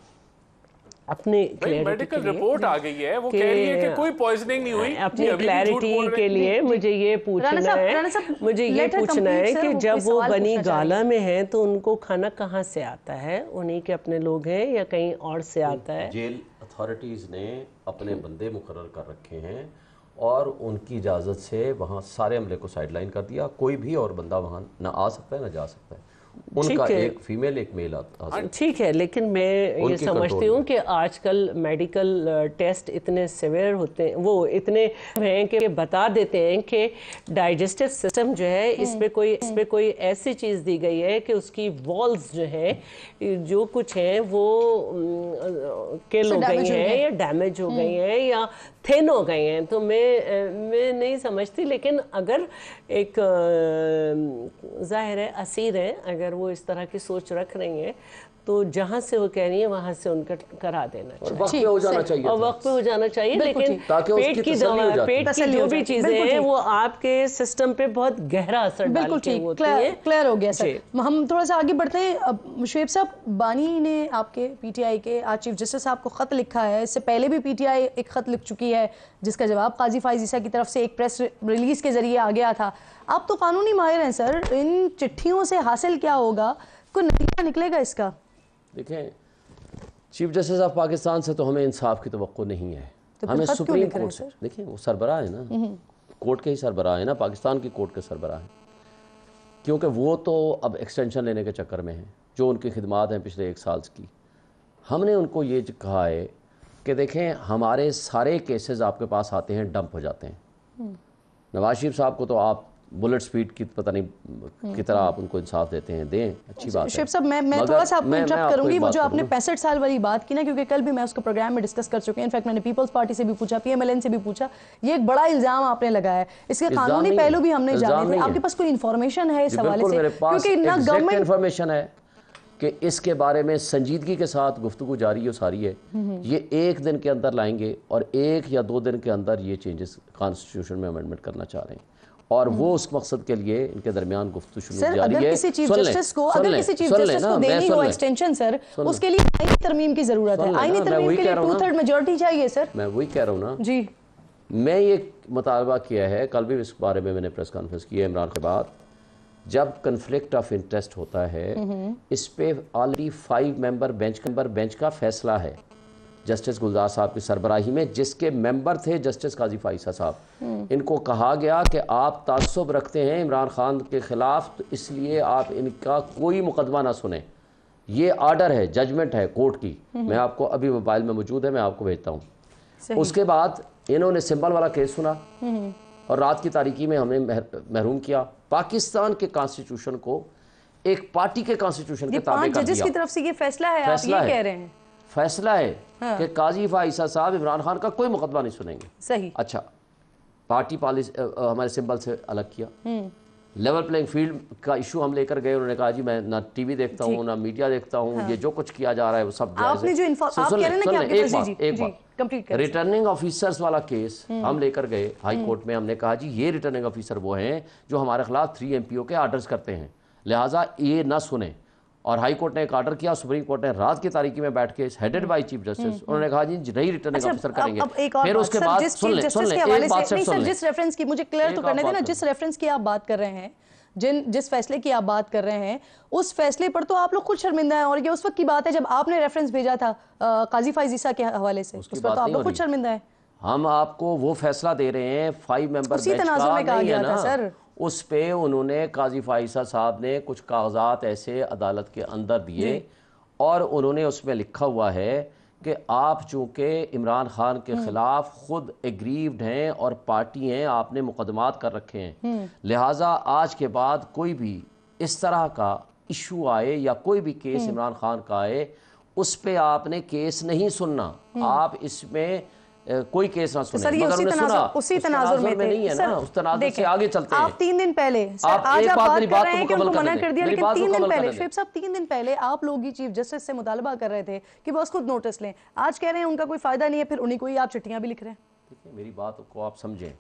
अपने मेडिकल रिपोर्ट आ गई है, वो कह रही है कि कोई पॉइजनिंग नहीं हुई। अपनी क्लैरिटी के लिए मुझे ये पूछना है कि जब वो बनी गाला में हैं तो उनको खाना कहाँ से आता है? उन्हीं के अपने लोग हैं या कहीं और से आता है? जेल अथॉरिटीज़ ने अपने बंदे मुकर्रर कर रखे हैं और उनकी इजाज़त से वहाँ सारे अमले को साइडलाइन कर दिया। कोई भी और बंदा वहाँ ना आ सकता है ना जा सकता है। उनका एक फीमेल एक मेल आता है। ठीक है, लेकिन मैं ये समझती हूँ कि आजकल मेडिकल टेस्ट इतने सिवियर होते हैं, वो इतने हैं कि बता देते हैं कि डाइजेस्टिव सिस्टम जो है इस पे कोई ऐसी चीज़ दी गई है कि उसकी वॉल्स जो है जो कुछ हैं वो किल हो गई हैं या डैमेज हो गई हैं या थिन हो गए हैं। तो मैं नहीं समझती, लेकिन अगर एक जाहिर है असीर है, अगर वो इस तरह की सोच रख रही हैं तो जहाँ से वो कह रही है वहाँ से उनका करा देना चाहिए, वक्त पे हो जाना चाहिए और वक्त पे हो जाना चाहिए। लेकिन पेट की दवा, पेट की जो भी चीजें हैं वो आपके सिस्टम पे बहुत गहरा असर डालती हैं। क्लियर हो गया सर। हम थोड़ा सा आगे बढ़ते हैं। शुएब साहब, बानी ने आपके पीटीआई के आज चीफ जस्टिस साहब को खत लिखा है। इससे पहले भी पीटीआई एक खत लिख चुकी है जिसका जवाब काजी फाइज ईसा की तरफ से एक प्रेस रिलीज के जरिए आ गया था। आप तो कानूनी माहिर हैं सर, इन चिट्ठियों से हासिल क्या होगा, कोई नतीजा निकलेगा इसका? देखें, चीफ जस्टिस ऑफ पाकिस्तान से तो हमें इंसाफ की तवक्को नहीं है, तो हमें सुप्रीम कोर्ट से। देखिए वो सरबराह है ना, कोर्ट के ही सरबराह है ना, पाकिस्तान की कोर्ट के सरबराह है, क्योंकि वो तो अब एक्सटेंशन लेने के चक्कर में हैं जो उनकी खिदमात हैं पिछले 1 साल की। हमने उनको ये कहा है कि देखें हमारे सारे केसेस आपके पास आते हैं, डंप हो जाते हैं। नवाज शरीफ साहब को तो आप बुलेट स्पीड की पता नहीं की तरह आप उनको इंसाफ देते हैं, दें, अच्छी बात है। शुएब साहब, मैं थोड़ा सा आपको इंटरप्ट करूंगी। वो जो आपने 65 साल वाली बात की ना, क्योंकि कल भी मैं उसको प्रोग्राम में डिस्कस कर चुकी हूँ, इनफैक्ट मैंने पीपल्स पार्टी से भी पूछा, पीएमएलएन से भी पूछा, ये एक बड़ा इल्जाम आपने लगाया है, इसके कानूनी पहलू भी हमने जाने थे। आपके पास कोई इन्फॉर्मेशन है इस हवाले से? क्योंकि ना गवर्नमेंट इन्फॉर्मेशन है कि इसके बारे में संजीदगी के साथ गुफ्तगू जारी हो सारी है। ये 1 दिन के अंदर लाएंगे और 1 या 2 दिन के अंदर ये चेंजेस कॉन्स्टिट्यूशन में अमेंडमेंट करना चाह रहे हैं और वो उस मकसद के लिए इनके दरमियान गुफ्तगू शुरू जारी है। अगर किसी चीफ जस्टिस को देनी हो एक्सटेंशन सर, उसके लिए आईनी तरमीम की जरूरत है। आईनी तरमीम के लिए 2/3 मेजॉरिटी चाहिए सर। मैं वही कह रहा हूँ ना जी। मैं ये मुतालबा किया है, कल भी इस बारे में मैंने प्रेस कॉन्फ्रेंस की है इमरान के बाद, जब कन्फ्लिक्ट ऑफ इंटरेस्ट होता है इस पे ऑलरेडी 5 मेंबर बेंच का फैसला है जस्टिस गुलजार साहब की सरबराही में, जिसके मेंबर थे जस्टिस काजी फाइसा साहब। इनको कहा गया कि आप तासुब रखते हैं इमरान खान के खिलाफ, तो इसलिए आप इनका कोई मुकदमा ना सुने। ये आर्डर है, जजमेंट है कोर्ट की, मैं आपको अभी मोबाइल में मौजूद है, मैं आपको भेजता हूँ। उसके बाद इन्होंने सिंबल वाला केस सुना और रात की तारीकी में हमें महरूम किया। पाकिस्तान के कॉन्स्टिट्यूशन को एक पार्टी के कॉन्स्टिट्यूशन के ताबे कर दिया। जजेस की तरफ से ये फैसला है, आप ये कह रहे हैं? फैसला है कि काजी फाइसा साहब इमरान खान का कोई मुकदमा नहीं सुनेंगे। सही। अच्छा, पार्टी पॉलिसी हमारे सिंबल से अलग किया। लेवल प्लेइंग फील्ड का इशू हम लेकर गए, उन्होंने कहा जी मैं ना टीवी देखता हूँ ना मीडिया देखता हूँ, ये जो कुछ किया जा रहा है वो सब आपने जो रिटर्निंग ऑफिसर्स वाला केस हम लेकर गए हाई कोर्ट में। हमने कहा जी ये रिटर्निंग ऑफिसर वो हैं जो हमारे खिलाफ 3 MPO के आर्डर्स करते हैं, लिहाजा ये ना सुने। और हाई कोर्ट ने एक आर्डर किया, सुप्रीम कोर्ट ने रात की तारीखी में बैठ के हेडेड बाय चीफ जस्टिस उन्होंने कहा जी नई रिटर्निंग ऑफिसर करेंगे। फिर उसके बाद सुन ले एक बात सर, जिस रेफरेंस की मुझे क्लियर तो करने देना, जिस रेफरेंस की आप बात कर रहे हैं, जिस फैसले की आप बात कर रहे हैं, उस फैसले पर तो आप लोग खुद शर्मिंदा हैं। और ये उस वक्त की बात है जब आपने रेफरेंस भेजा था काजी फाइज ईसा के हवाले से, उस पर तो आप लोग खुद शर्मिंदा है। हम आपको वो फैसला दे रहे हैं 5 मेंबर उसी तनाजुर में कहा गया था सर। उस पे उन्होंने काजी फाइसा साहब ने कुछ कागजात ऐसे अदालत के अंदर दिए और उन्होंने उसमें लिखा हुआ है कि आप चूंकि इमरान खान के खिलाफ खुद एग्रीव्ड हैं और पार्टी हैं, आपने मुकदमात कर रखे हैं, लिहाजा आज के बाद कोई भी इस तरह का इशू आए या कोई भी केस इमरान खान का आए, उस पे आपने केस नहीं सुनना, आप इसमें कोई केस ना सुने। सर ये उसी तनाजुर में नहीं है ना, उस तनाजुर से आगे चलते हैं। आप 3 दिन पहले आज आप बात कर रहे हैं कि उनको मना कर दिया, लेकिन 3 दिन पहले शोएब साहब 3 दिन पहले आप लोग ही चीफ जस्टिस से मुतालबा कर रहे थे कि बस खुद नोटिस लें, आज कह रहे हैं उनका कोई फायदा नहीं है, फिर उन्हीं को ही आप चिट्ठियां भी लिख रहे हैं। देखिए मेरी बात को आप समझें,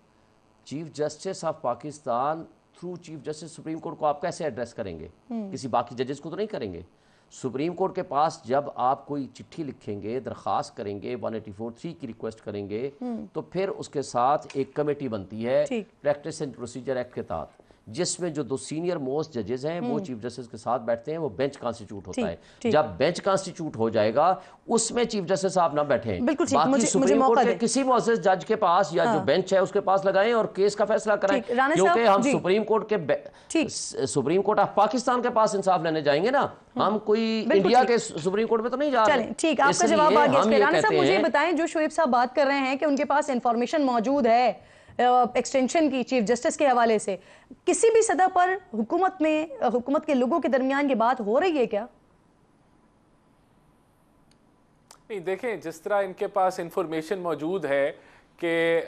chief justice of Pakistan through chief justice supreme court को आप कैसे एड्रेस करेंगे? किसी बाकी जजेस को तो नहीं करेंगे। सुप्रीम कोर्ट के पास जब आप कोई चिट्ठी लिखेंगे, दरख्वास्त करेंगे, 184(3) की रिक्वेस्ट करेंगे, तो फिर उसके साथ एक कमेटी बनती है प्रैक्टिस एंड प्रोसीजर एक्ट के तहत, जिसमें जो 2 सीनियर मोस्ट जजेस हैं वो चीफ जस्टिस के साथ बैठते हैं, वो बेंच कॉन्स्टिट्यूट होता है। जब बेंच कॉन्स्टिट्यूट हो जाएगा उसमें चीफ जस्टिस साहब ना बैठे, बाकी सुप्रीम कोर्ट के किसी मुअज़्ज़ज़ जज के पास या जो बेंच है उसके पास लगाएं और केस का फैसला कराएं, क्योंकि हम सुप्रीम कोर्ट ऑफ पाकिस्तान के पास इंसाफ लेने जाएंगे ना, हम कोई इंडिया के सुप्रीम कोर्ट में तो नहीं जा रहे। ठीक, आपका जवाब आ गया। राणा साहब मुझे बताएं, जो शोएब साहब बात कर रहे हैं कि उनके पास इंफॉर्मेशन मौजूद है एक्सटेंशन की चीफ जस्टिस के हवाले से, किसी भी सतह पर हुकूमत के लोगों के दरमियान ये बात हो रही है क्या? नहीं, देखें जिस तरह इनके पास इंफॉर्मेशन मौजूद है कि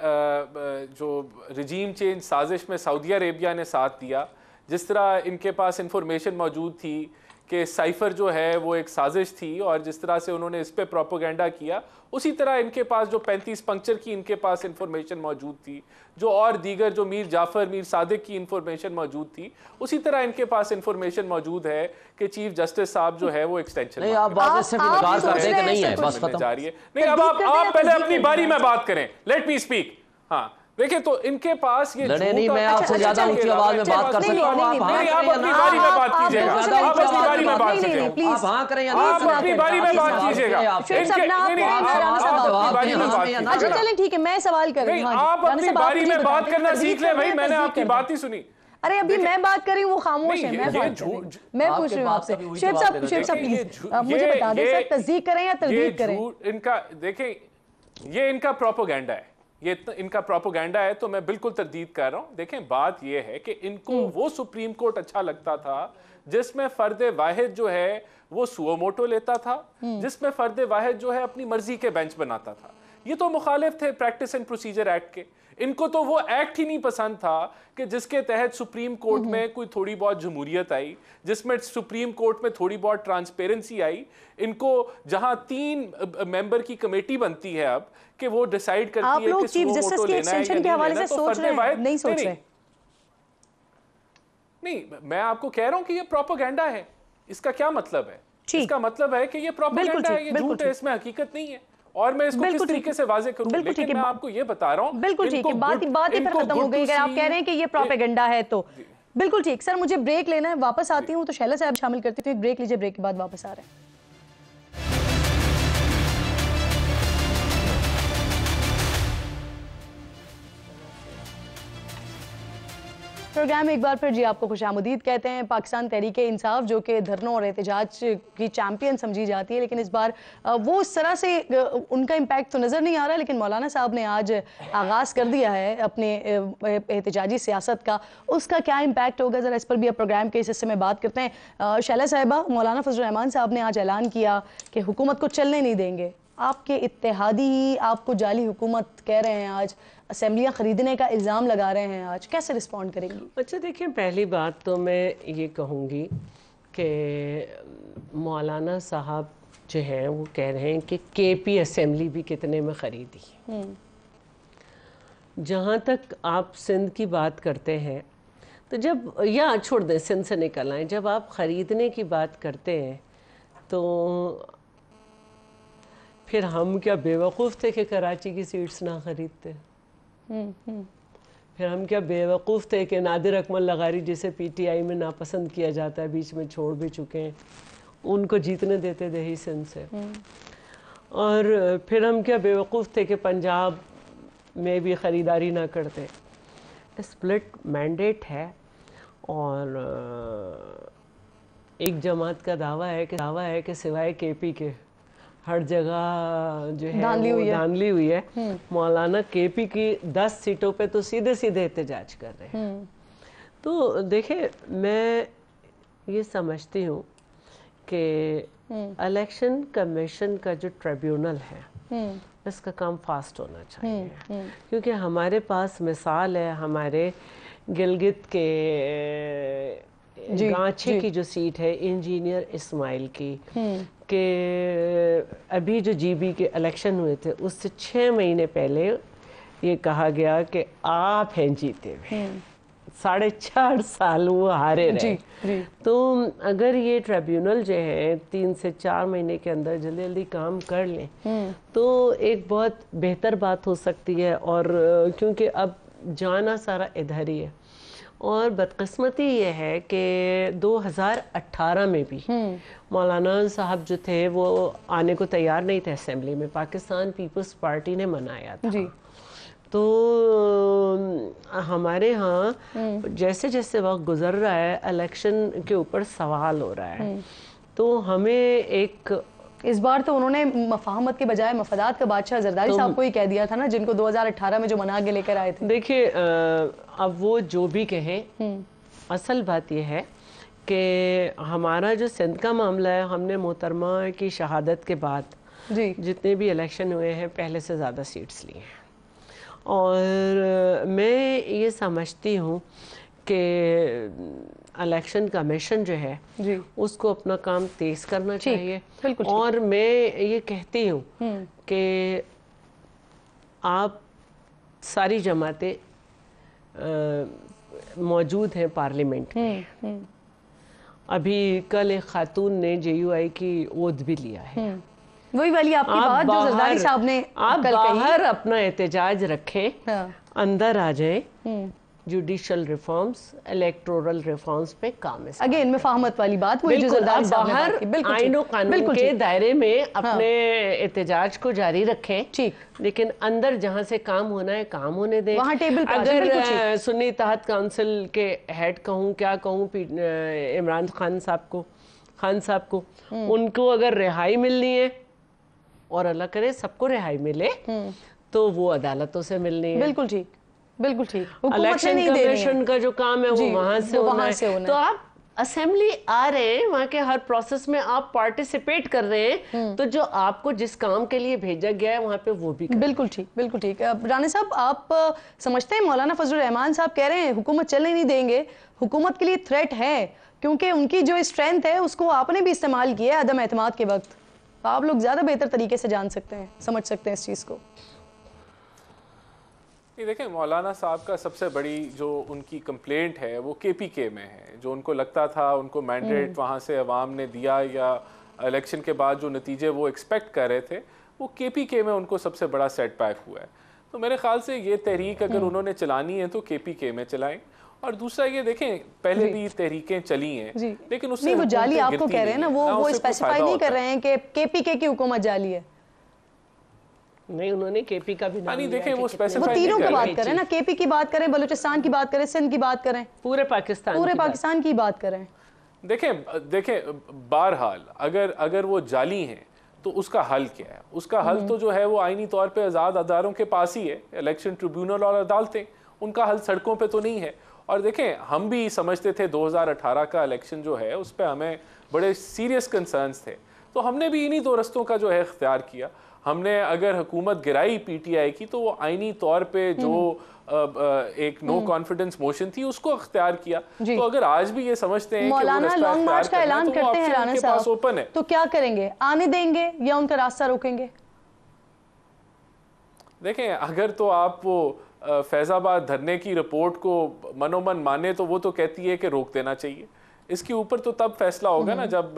जो रजीम चेंज साजिश में सऊदी अरेबिया ने साथ दिया, जिस तरह इनके पास इंफॉर्मेशन मौजूद थी कि साइफर जो है वो एक साजिश थी और जिस तरह से उन्होंने इस पे प्रोपोगेंडा किया, उसी तरह इनके पास जो 35 पंक्चर की इनके पास इंफॉर्मेशन मौजूद थी, जो और दीगर जो मीर जाफर मीर सादिक की इंफॉर्मेशन मौजूद थी, उसी तरह इनके पास इंफॉर्मेशन मौजूद है कि चीफ जस्टिस साहब जो है वो एक्सटेंशन नहीं, आप बात सिर्फ इनकार कर रहे हैं कि नहीं है, बस खत्म जा रही है। नहीं, अब आप पहले अपनी बारी में बात करें, लेट मी स्पीक। हाँ देखिए, तो इनके पास ये लड़े नहीं, मैं आपसे ज्यादा ऊंची आवाज में बात कर सकता हूं, आप अपनी बारी में बात कीजिएगा, आप अपनी बारी में बात कीजिएगा, आप हाँ करें या आप अपनी बारी में बात कीजिएगा। अच्छा चलें ठीक है, मैं सवाल कर रही हूं, आप अपनी बारी में बात करना सीख ले भाई, मैंने आपकी बात ही सुनी। अरे अभी मैं बात कर रही हूँ, वो खामोश है, मैं पूछ रही हूँ आपसे। शोएब साहब प्लीज मुझे बता दें सर, तस्दीक करें या तस्दीक करें? इनका देखें, ये इनका प्रोपोगेंडा है, ये इनका प्रोपोगेंडा है, तो मैं बिल्कुल तरदीद कर रहा हूं। देखें बात ये है कि इनको वो सुप्रीम कोर्ट अच्छा लगता था जिसमें फर्द वाहिद जो है वो सुओ मोटो लेता था, जिसमें फर्द वाहिद जो है अपनी मर्जी के बेंच बनाता था। ये तो मुखालिफ थे प्रैक्टिस एंड प्रोसीजर एक्ट के। इनको तो वो एक्ट ही नहीं पसंद था कि जिसके तहत सुप्रीम कोर्ट में कोई थोड़ी बहुत जमहूरियत आई, जिसमें सुप्रीम कोर्ट में थोड़ी बहुत ट्रांसपेरेंसी आई। इनको जहां 3 मेंबर की कमेटी बनती है अब कि वो डिसाइड करती है कि चीफ जस्टिस के एक्सटेंशन के हवाले से सोच रहे हैं, नहीं सोच रहे? नहीं, मैं आपको कह रहा हूं कि ये प्रोपेगेंडा है। इसका क्या मतलब है? इसका मतलब है कि ये प्रोपेगेंडा है, ये झूठ है, इसमें हकीकत नहीं है। और मैं इसको किस तरीके से वाजे करूं, लेकिन मैं आपको ये बता रहा हूं, बिल्कुल ठीक है, बात ही फिर खत्म हो गई। अगर आप कह रहे हैं कि ये प्रोपेगेंडा है तो बिल्कुल ठीक। सर मुझे ब्रेक लेना है, वापस आती हूँ तो शैला साहब शामिल करती हूँ। ब्रेक लीजिए, ब्रेक के बाद वापस आ रहे हैं। प्रोग्राम में एक बार फिर जी आपको खुशामदीद कहते हैं। पाकिस्तान तहरीक इंसाफ जो कि धरनों और एहतजाज की चैंपियन समझी जाती है, लेकिन इस बार वो उस तरह से उनका इम्पैक्ट तो नज़र नहीं आ रहा, लेकिन मौलाना साहब ने आज आगाज़ कर दिया है अपने एहतजाजी सियासत का। उसका क्या इम्पैक्ट होगा, ज़रा इस पर भी अब प्रोग्राम के इस हिस्से में बात करते हैं। शैला साहिबा, मौलाना फजल रहमान साहब ने आज ऐलान किया कि हुकूमत को चलने नहीं देंगे। आपके इत्तेहादी ही आपको जाली हुकूमत कह रहे हैं, आज असेंबलियाँ ख़रीदने का इल्ज़ाम लगा रहे हैं, आज कैसे रिस्पॉन्ड करेंगी? अच्छा देखिए, पहली बात तो मैं ये कहूँगी कि मौलाना साहब जो हैं वो कह रहे हैं कि केपी असेंबली भी कितने में ख़रीदी। जहाँ तक आप सिंध की बात करते हैं तो जब या छोड़ दें, सिंध से निकल आए, जब आप ख़रीदने की बात करते हैं तो फिर हम क्या बेवकूफ़ थे कि कराची की सीट्स ना ख़रीदते? फिर हम क्या बेवकूफ़ थे कि नादिर अकमल लगारी जिसे पीटीआई में नापसंद किया जाता है, बीच में छोड़ भी चुके हैं, उनको जीतने देते दही सिंध से? और फिर हम क्या बेवकूफ़ थे कि पंजाब में भी ख़रीदारी ना करते? स्प्लिट मैंडेट है और एक जमात का दावा है कि सिवाय केपी के हर जगह जो है धांधली हुई है। मौलाना केपी की 10 सीटों पे तो सीधे सीधे एहतजाज कर रहे हैं। तो देखिए, मैं ये समझती हूँ कि इलेक्शन कमीशन का जो ट्रिब्यूनल है इसका काम फास्ट होना चाहिए, क्योंकि हमारे पास मिसाल है हमारे गिलगित के गांचे की जो सीट है इंजीनियर इस्माइल की, कि अभी जो जीबी के इलेक्शन हुए थे उससे 6 महीने पहले ये कहा गया कि आप हैं जीते हुए, 4.5 साल वो हारे रहे। तो अगर ये ट्रिब्यूनल जो है 3 से 4 महीने के अंदर जल्दी जल्दी काम कर लें तो एक बहुत बेहतर बात हो सकती है। और क्योंकि अब जाना सारा इधर ही है, और बदकिस्मती ये है कि 2018 में भी मौलाना साहब जो थे वो आने को तैयार नहीं थे असेंबली में, पाकिस्तान पीपल्स पार्टी ने मनाया था जी। तो हमारे यहाँ जैसे जैसे वक्त गुजर रहा है इलेक्शन के ऊपर सवाल हो रहा है, तो हमें एक इस बार तो उन्होंने मफाहमत के बजाय मफादात का बादशाह जरदारी साहब को ही कह दिया था ना, जिनको 2018 में जो मना के लेकर आए थे। देखिए, अब वो जो भी कहें, असल बात यह है कि हमारा जो सिंध का मामला है, हमने मोहतरमा की शहादत के बाद जी जितने भी इलेक्शन हुए हैं पहले से ज़्यादा सीट्स लिए हैं, और मैं ये समझती हूँ कि इलेक्शन कमीशन जो है जी उसको अपना काम तेज़ करना चाहिए। और मैं ये कहती हूँ कि आप सारी जमातें मौजूद हैं पार्लियामेंट में। अभी कल एक खातून ने JUI की ओथ भी लिया है। वही वाली आपकी बात जो जरदारी साहब ने आप बाहर अपना एहतजाज रखें, अंदर आ जाएं, जुडिशल रिफॉर्म्स, इलेक्टोरल रिफॉर्म्स पे काम है। अगेन मफाहमत वाली बात वही जो जरदारी साहब ने बात की, बिल्कुल आईन और कानून के दायरे में अपने एहतजाज को जारी रखें, ठीक, लेकिन अंदर जहां से काम होना है काम होने दें। वहाँ टेबल पे अगर सुन्नी इत्तेहाद काउंसिल के हेड कहूँ, क्या कहूँ, इमरान खान साहब को उनको अगर रिहाई मिलनी है, और अल्लाह करे सबको रिहाई मिले, तो वो अदालतों से मिलनी है। बिल्कुल ठीक, बिल्कुल ठीक। इलेक्शन कमीशन का जो काम है वो वहां से होना है। तो आप असेंबली आ रहे हैं, वहाँ के हर प्रोसेस में आप पार्टिसिपेट कर रहे हैं, तो जो आपको जिस काम के लिए भेजा गया है वहाँ पे वो भी बिल्कुल ठीक, बिल्कुल ठीक। राना साहब, आप समझते हैं मौलाना फजलुर रहमान साहब कह रहे हैं हुकूमत चलने नहीं देंगे, हुकूमत के लिए थ्रेट है, क्योंकि उनकी जो स्ट्रेंथ है उसको आपने भी इस्तेमाल किया है अदम एतमाद के वक्त। आप लोग ज़्यादा बेहतर तरीके से जान सकते हैं, समझ सकते हैं इस चीज़ को। ये देखें, मौलाना साहब का सबसे बड़ी जो उनकी कंप्लेंट है वो KPK में है। जो उनको लगता था उनको मैंडेट वहाँ से अवाम ने दिया, या इलेक्शन के बाद जो नतीजे वो एक्सपेक्ट कर रहे थे, वो KPK में उनको सबसे बड़ा सेटबैक हुआ है। तो मेरे ख्याल से ये तहरीक अगर उन्होंने चलानी है तो KPK में चलाएं। और दूसरा ये देखें, पहले भी तहरीकें चली हैं, लेकिन उससे वो जाली आपको कह रहे हैं ना, वो स्पेसिफाई नहीं कर रहे हैं कि KPK की हुकूमत जाली है। नहीं, उन्होंने KP का भी नाम नहीं, देखें वो तीनों की बात करें ना, KP की बात करें, बलूचिस्तान की बात करें, सिंध की बात करें, पूरे पाकिस्तान की बात करें। देखें बहरहाल अगर वो जाली हैं तो उसका हल क्या है? उसका हल तो जो है वो आईनी तौर पे आज़ाद अदारों के पास ही है, इलेक्शन ट्रिब्यूनल और अदालतें। उनका हल सड़कों पे तो नहीं है। और देखें, हम भी समझते थे 2018 का इलेक्शन जो है उस पर हमें बड़े सीरियस कंसर्न्स थे, तो हमने भी इन्हीं 2 रस्तों का जो है इख्तियार किया। हमने अगर हुकूमत गिराई PTI की तो वो आईनी तौर पे जो एक नो कॉन्फिडेंस मोशन थी उसको अख्तियार किया। तो अगर आज भी ये समझते हैं मौलाना लॉन्ग मार्च का ऐलान करते हैं राना साहब, ओपन है, तो क्या करेंगे? आने देंगे या उनका रास्ता रोकेंगे? देखें, अगर तो आप वो फैज़ाबाद धरने की रिपोर्ट को मनोमन माने तो वो तो कहती है कि रोक देना चाहिए। इसके ऊपर तो तब फैसला होगा ना जब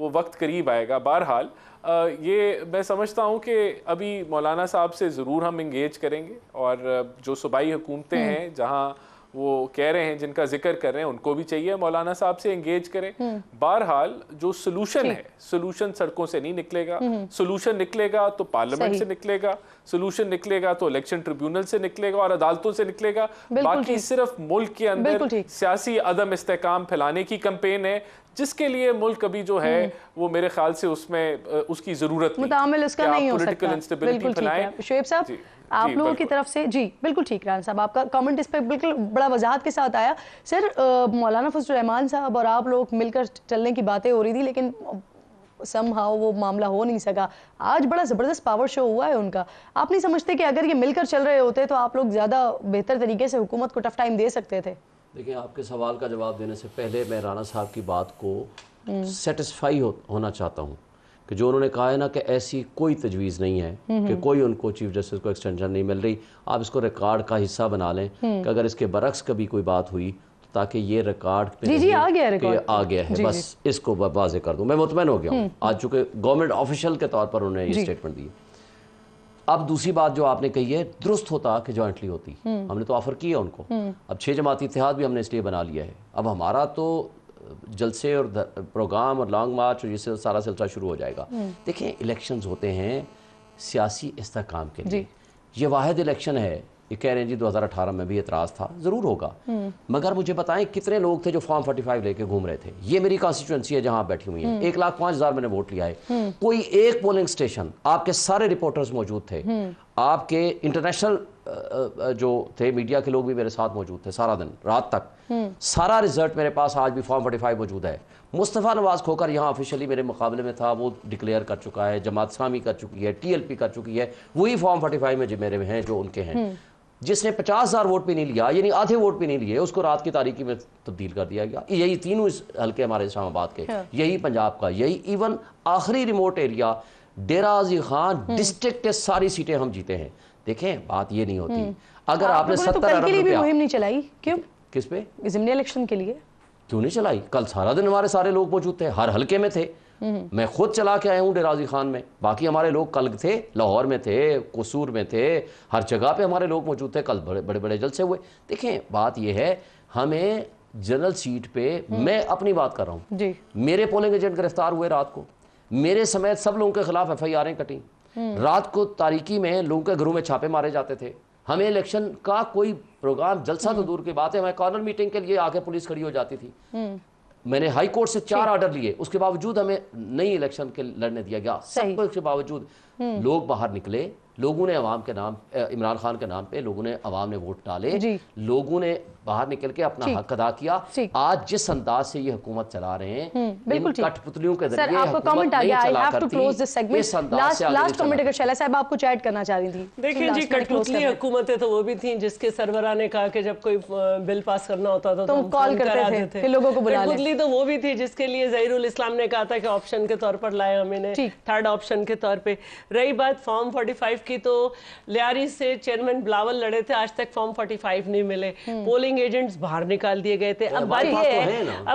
वो वक्त करीब आएगा। बहरहाल ये मैं समझता हूँ कि अभी मौलाना साहब से ज़रूर हम इंगेज करेंगे और जो सूबाई हुकूमतें हैं जहाँ वो कह रहे हैं, जिनका जिक्र कर रहे हैं, उनको भी चाहिए मौलाना साहब से एंगेज करें। बहरहाल जो सोल्यूशन है, सोल्यूशन सड़कों से नहीं निकलेगा, सोल्यूशन निकलेगा तो पार्लियामेंट से निकलेगा, सोल्यूशन निकलेगा तो इलेक्शन ट्रिब्यूनल से निकलेगा और अदालतों से निकलेगा। बाकी सिर्फ मुल्क के अंदर सियासी अदम इस्तेकाम फैलाने की कैंपेन है, जिसके लिए मुल्क अभी जो है वो मेरे ख्याल से उसमें उसकी जरूरत मुतामिल उसका नहीं हो सकता। बिल्कुल ठीक है शुएब साहब, आप लोगों की तरफ से जी बिल्कुल ठीक। राना साहब आपका कमेंट इस पर बिल्कुल बड़ा वजाहत के साथ आया। सर मौलाना फजल रहमान साहब और आप लोग मिलकर चलने की बातें हो रही थी, लेकिन समहाउ वो मामला हो नहीं सका। आज बड़ा ज़बरदस्त पावर शो हुआ है उनका। आप नहीं समझते कि अगर ये मिलकर चल रहे होते तो आप लोग ज़्यादा बेहतर तरीके से हुकूमत को टफ टाइम दे सकते थे? देखिए, आपके सवाल का जवाब देने से पहले मैं राना साहब की बात को सेटिस्फाई होना चाहता हूँ कि जो उन्होंने कहा है ना कि ऐसी कोई तजवीज़ नहीं है कि कोई उनको चीफ जस्टिस को एक्सटेंशन नहीं मिल रही। आप इसको रिकॉर्ड का हिस्सा बना लें कि अगर इसके बरक्स कभी कोई बात हुई तो ताकि ये रिकॉर्ड पे जी आ गया है। बस इसको वाज़ेह कर दूँ, मैं मुतमईन हो गया हूँ आज, चूँकि गवर्नमेंट ऑफिशियल के तौर पर उन्होंने ये स्टेटमेंट दी। अब दूसरी बात जो आपने कही है, दुरुस्त होता कि जॉइंटली होती। हमने तो ऑफर किया उनको। अब 6 जमाती इत्तेहाद भी हमने इसलिए बना लिया है। अब हमारा तो जलसे और प्रोग्राम और लॉन्ग मार्च और ये सारा सिलसिला शुरू हो जाएगा। देखें, इलेक्शंस होते हैं सियासी इस्तेहकाम के लिए। ये वाहिद इलेक्शन है। ये कह रहे हैं जी 2018 में भी एतराज़ था, ज़रूर होगा, मगर मुझे बताएं कितने लोग थे जो फॉर्म 45 लेके घूम रहे थे? ये मेरी कॉन्स्टिट्यूंसी है जहां आप बैठी हुई हैं। 1,05,000 मैंने वोट लिया है। कोई एक पोलिंग स्टेशन, आपके सारे रिपोर्टर्स मौजूद थे, आपके इंटरनेशनल जो थे मीडिया के लोग भी मेरे साथ मौजूद थे सारा दिन रात तक। सारा रिजल्ट मेरे पास आज भी फॉर्म 45 मौजूद है। मुस्तफ़ा नवाज खोकर यहाँ ऑफिशियली मेरे मुकाबले में था, वो डिक्लेयर कर चुका है, जमात इस्लामी कर चुकी है, TLP कर चुकी है, वही फॉर्म 45 में जो मेरे में हैं जो उनके हैं। जिसने 50,000 वोट भी नहीं लिया, यानी आधे वोट भी नहीं लिए, उसको रात की तारीकी में तब्दील कर दिया गया। यही तीनों इस हल्के हमारे इस्लामाबाद के, यही पंजाब का, यही इवन आखिरी रिमोट एरिया डेरा गाजी खान डिस्ट्रिक्ट के सारी सीटें हम जीते हैं। देखें, बात ये नहीं होती। अगर आपने 70 अरब रुपया मुहिम नहीं चलाई, क्यों? किस पे? ज़िमनी इलेक्शन के लिए क्यों नहीं चलाई? कल सारा दिन हमारे सारे लोग मौजूद थे, हर हल्के में थे। मैं खुद चला के आया हूँ डेरा गाजी खान में, बाकी हमारे लोग कल थे, लाहौर में थे, कसूर में थे, हर जगह पे हमारे लोग मौजूद थे। कल बड़े बड़े जलसे हुए। देखें, बात यह है, हमें जनरल सीट पे, मैं अपनी बात कर रहा हूँ, मेरे पोलिंग एजेंट गिरफ्तार हुए रात को, मेरे समेत सब लोगों के खिलाफ FIR कटी। रात को तारीकी में लोगों के घरों में छापे मारे जाते थे। हमें इलेक्शन का कोई प्रोग्राम, जलसा तो दूर की बात है, हमें कॉर्नर मीटिंग के लिए आके पुलिस खड़ी हो जाती थी। मैंने हाई कोर्ट से 4 ऑर्डर लिए, उसके बावजूद हमें नई इलेक्शन के लड़ने दिया गया। सब कुछ के बावजूद लोग बाहर निकले, लोगों ने अवाम के नाम, इमरान खान के नाम पे लोगों ने, अवाम ने वोट डाले, लोगों ने बाहर निकल के अपना हक अदा किया। आज जिस अंदाज से ये हुकूमत चला रहे हैं, इन कठपुतलियों के जरिए आपको कमेंट आ गया। I have to close this segment. Last comment अगर शैला साहब आपको चैट करना चाह रही थी। देखिए जी, कठपुतली हुकूमतें तो वो भी थी जिसके सरबराह ने कहा कि जब कोई बिल पास करना होता था तो कॉल करते थे, फिर लोगों को बुला लें। कठपुतली तो वो भी थी जिसके लिए ज़हीरुल इस्लाम ने कहा था कि ऑप्शन के तौर पर लाए हमें, थर्ड ऑप्शन के तौर पे। रही बात फॉर्म 45 की, तो लियारी से चेयरमैन बिलावल लड़े थे, आज तक फॉर्म 45 नहीं मिले। पोलिंग एजेंट्स बाहर निकाल दिए गए थे। अब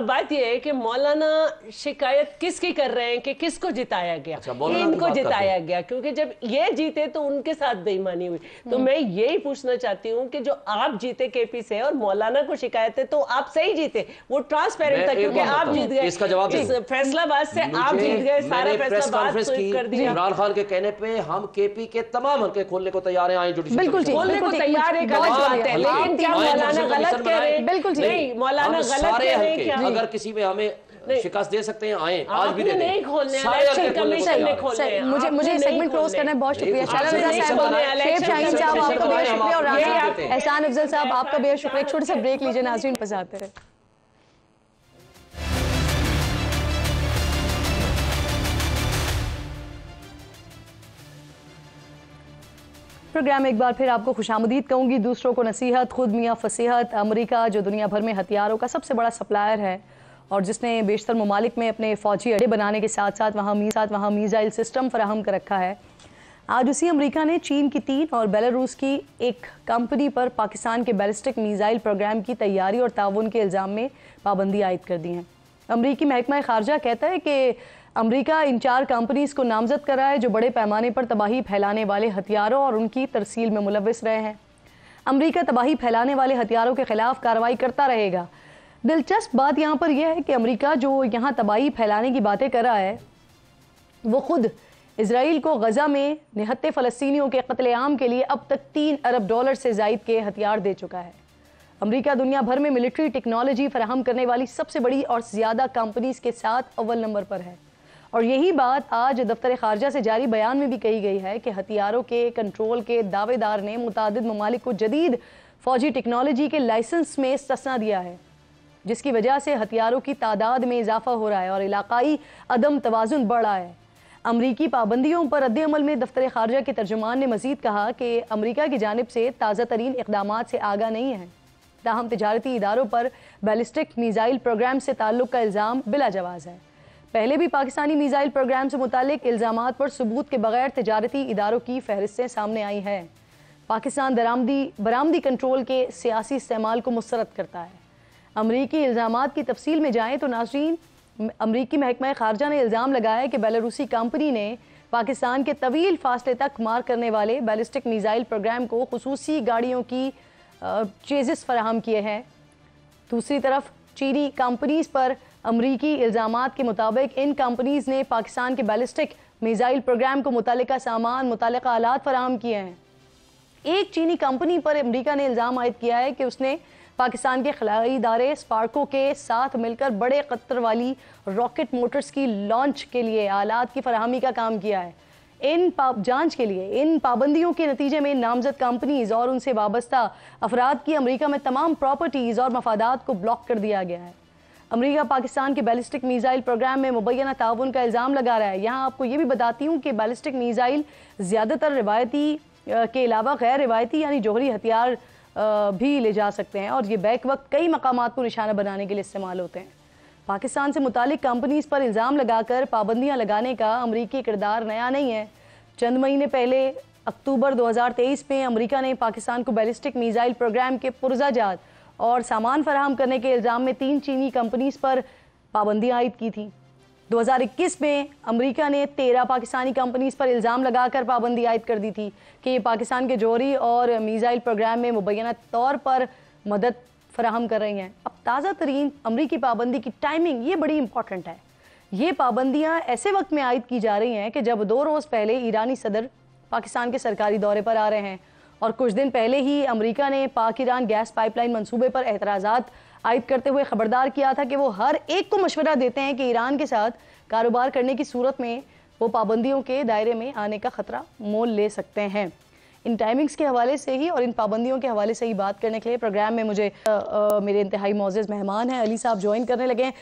बात ये है कि मौलाना शिकायत किसकी कर रहे हैं कि किसको जिताया गया? इनको जिताया गया, क्योंकि जब ये जीते तो उनके साथ बेईमानी हुई। तो मैं यही पूछना चाहती हूँ कि जो आप जीते KP से और मौलाना को शिकायत है, तो आप सही जीते, वो ट्रांसपेरेंट था, क्योंकि आप जीत गए। इसका जवाब फैसलाबाद से आप जीत गए, सारा फैसलाबाद कर दिया। इमरान खान के कहने पे हम KP के तमाम हल्के खोलने को तैयार हैं। आए जुडिशल बिल्कुल खोलने को तैयार है, गलत बात है, लेकिन क्या मौलाना गलत कह रहे हैं? बिल्कुल नहीं, मौलाना गलत कह रहे हैं क्या? अगर किसी में हमें शिकस्त दे सकते हैं, आए, आज भी दे दें। नहीं खोलने, इलेक्शन कमीशन ने खोलने हैं। मुझे सेगमेंट क्लोज करना है। बहुत शुक्रिया शैला रज़ा साहब, शेब शाहीन साहब, आपका बहुत शुक्रिया, और एहसान अफजल साहब आपका बहुत शुक्रिया। एक छोटा सा ब्रेक लीजिए नाज़रीन, पास आते रहे। प्रोग्राम एक बार फिर आपको खुशामदीद कहूँगी। दूसरों को नसीहत, खुद मियाँ फसीहत। अमेरिका जो दुनिया भर में हथियारों का सबसे बड़ा सप्लायर है और जिसने बेशतर ममालिक में अपने फ़ौजी अड्डे बनाने के साथ साथ वहाँ मीज़ाइल सिस्टम फराहम कर रखा है, आज उसी अमेरिका ने चीन की 3 और बेलारूस की एक कंपनी पर पाकिस्तान के बैलिस्टिक मिसाइल प्रोग्राम की तैयारी और ताउन के इल्ज़ाम में पाबंदी आयद कर दी है। अमरीकी महकमा खारजा कहता है कि अमरीका इन 4 कंपनीज को नामजद करा है जो बड़े पैमाने पर तबाही फैलाने वाले हथियारों और उनकी तरसील में मुलव्विस रहे हैं। अमरीका तबाही फैलाने वाले हथियारों के खिलाफ कार्रवाई करता रहेगा। दिलचस्प बात यहाँ पर यह है कि अमरीका जो यहाँ तबाही फैलाने की बातें कर रहा है, वो खुद इजराइल को गजा में निहत्ते फ़लस्तीनियों के कत्लेआम के लिए अब तक $3 अरब से ज़ायद के हथियार दे चुका है। अमरीका दुनिया भर में मिलिट्री टेक्नोलॉजी फराहम करने वाली सबसे बड़ी और ज़्यादा कंपनीज के साथ अव्वल नंबर पर है। और यही बात आज दफ्तर खारजा से जारी बयान में भी कही गई है कि हथियारों के कंट्रोल के दावेदार ने मुतादिद ममालिक को जदीद फौजी टेक्नोलॉजी के लाइसेंस में इस्तिस्ना दिया है, जिसकी वजह से हथियारों की तादाद में इजाफा हो रहा है और इलाकाई अदम तवाजुन बढ़ रहा है। अमरीकी पाबंदियों पर रद्द-ए-अमल में दफ्तर खारजा के तर्जुमान ने मजीद कहा कि अमरीका की जानिब से ताज़ा तरीन इक़दामात से आगाह नहीं है, ताहम तिजारती इदारों पर बैलिस्टिक मिसाइल प्रोग्राम से ताल्लुक़ का इल्ज़ाम बिला जवाज़ है। पहले भी पाकिस्तानी मिसाइल प्रोग्राम से मुतालिक इल्ज़ामात पर सबूत के बगैर तिजारती इदारों की फहरिस्तें सामने आई हैं। पाकिस्तान बरामदी कंट्रोल के सियासी इस्तेमाल को मुस्तरद करता है। अमरीकी इल्ज़ामात की तफसील में जाएँ तो नाज़रीन, अमरीकी महकमा खारजा ने इल्ज़ाम लगाया कि बेलारूसी कंपनी ने पाकिस्तान के तवील फासले तक मार करने वाले बैलिस्टिक मिसाइल प्रोग्राम को खुसूसी गाड़ियों की चेज़िस फराहम किए हैं। दूसरी तरफ चीनी कंपनीज पर अमरीकी इल्ज़ामात के मुताबिक इन कंपनीज ने पाकिस्तान के बैलिस्टिक मिसाइल प्रोग्राम को मुतालिका सामान, मुतालिका आलात फराहम किए हैं। एक चीनी कंपनी पर अमरीका ने इल्ज़ाम आयद किया है कि उसने पाकिस्तान के खलाई इदारे स्पार्को के साथ मिलकर बड़े कतर वाली रॉकेट मोटर्स की लॉन्च के लिए आलात की फराहमी का काम किया है। जांच के लिए इन पाबंदियों के नतीजे में नामजद कंपनीज और उनसे वाबस्ता अफराद की अमरीका में तमाम प्रॉपर्टीज़ और मफादात को ब्लॉक कर दिया गया है। अमरीका पाकिस्तान के बैलिस्टिक मिसाइल प्रोग्राम में मुबैना ताउन का इल्ज़ाम लगा रहा है। यहाँ आपको ये भी बताती हूँ कि बैलिस्टिक मिसाइल ज़्यादातर रिवायती के अलावा गैर रिवायती यानी जौहरी हथियार भी ले जा सकते हैं और ये बैक वक्त कई मकामात को निशाना बनाने के लिए इस्तेमाल होते हैं। पाकिस्तान से मुतालिक कंपनीज पर इल्ज़ाम लगाकर पाबंदियां लगाने का अमरीकी किरदार नया नहीं है। चंद महीने पहले अक्टूबर 2023 में अमरीका ने पाकिस्तान को बैलिस्टिक मिसाइल प्रोग्राम के पुरज़ाजात और सामान फराहम करने के इल्ज़ाम में 3 चीनी कंपनीज पर पाबंदी आयद की थी। 2021 में अमरीका ने 13 पाकिस्तानी कंपनीज पर इल्ज़ाम लगाकर पाबंदी आयद कर दी थी कि ये पाकिस्तान के जौहरी और मिसाइल प्रोग्राम में मुबैना तौर पर मदद फराहम कर रही हैं। अब ताज़ा तरीन अमरीकी पाबंदी की टाइमिंग ये बड़ी इंपॉर्टेंट है। ये पाबंदियाँ ऐसे वक्त में आयद की जा रही हैं कि जब 2 रोज़ पहले ईरानी सदर पाकिस्तान के सरकारी दौरे पर आ रहे हैं और कुछ दिन पहले ही अमरीका ने पाक ईरान गैस पाइपलाइन मंसूबे पर एतराज़ात आयद करते हुए खबरदार किया था कि वो हर एक को मशवरा देते हैं कि ईरान के साथ कारोबार करने की सूरत में वो पाबंदियों के दायरे में आने का ख़तरा मोल ले सकते हैं। इन टाइमिंग्स के हवाले से ही और इन पाबंदियों के हवाले से ही बात करने के लिए प्रोग्राम में मुझे मेरे इंतहाई मौजूद मेहमान हैं अली साहब ज्वाइन करने लगे हैं,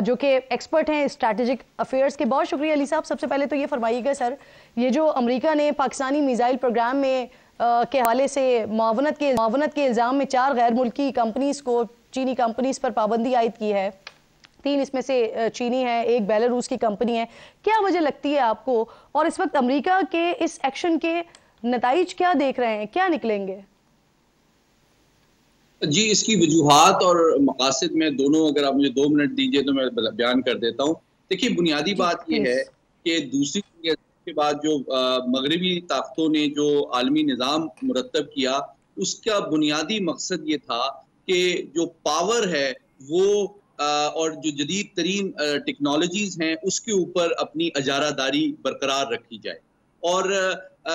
जो कि एक्सपर्ट हैं स्ट्रैटेजिक अफेयर्स के। बहुत शुक्रिया अली साहब। सबसे पहले तो ये फरमाइएगा सर, ये जो अमरीका ने पाकिस्तानी मिसाइल प्रोग्राम में के हवाले से मावनत के इल्ज़ाम में 4 गैर मुल्की कंपनीज को, चीनी कंपनीज पर पाबंदी आयद की है, 3 इसमें से चीनी है, 1 बेलारूस की कंपनी है, क्या वजह लगती है आपको? और इस वक्त अमेरिका के इस एक्शन के नताइज क्या देख रहे हैं, क्या निकलेंगे? जी, इसकी वजूहात और मकासद में दोनों, अगर आप मुझे 2 मिनट दीजिए तो मैं बयान कर देता हूँ। देखिए, बुनियादी बात यह है कि दूसरी के बाद जो मगरबी ताकतों ने जो आलमी निज़ाम मुरतब किया, उसका बुनियादी मकसद ये था कि जो पावर है वो और जो जदीद तरीन टेक्नोलॉजीज़ हैं उसके ऊपर अपनी अजारादारी बरकरार रखी जाए, और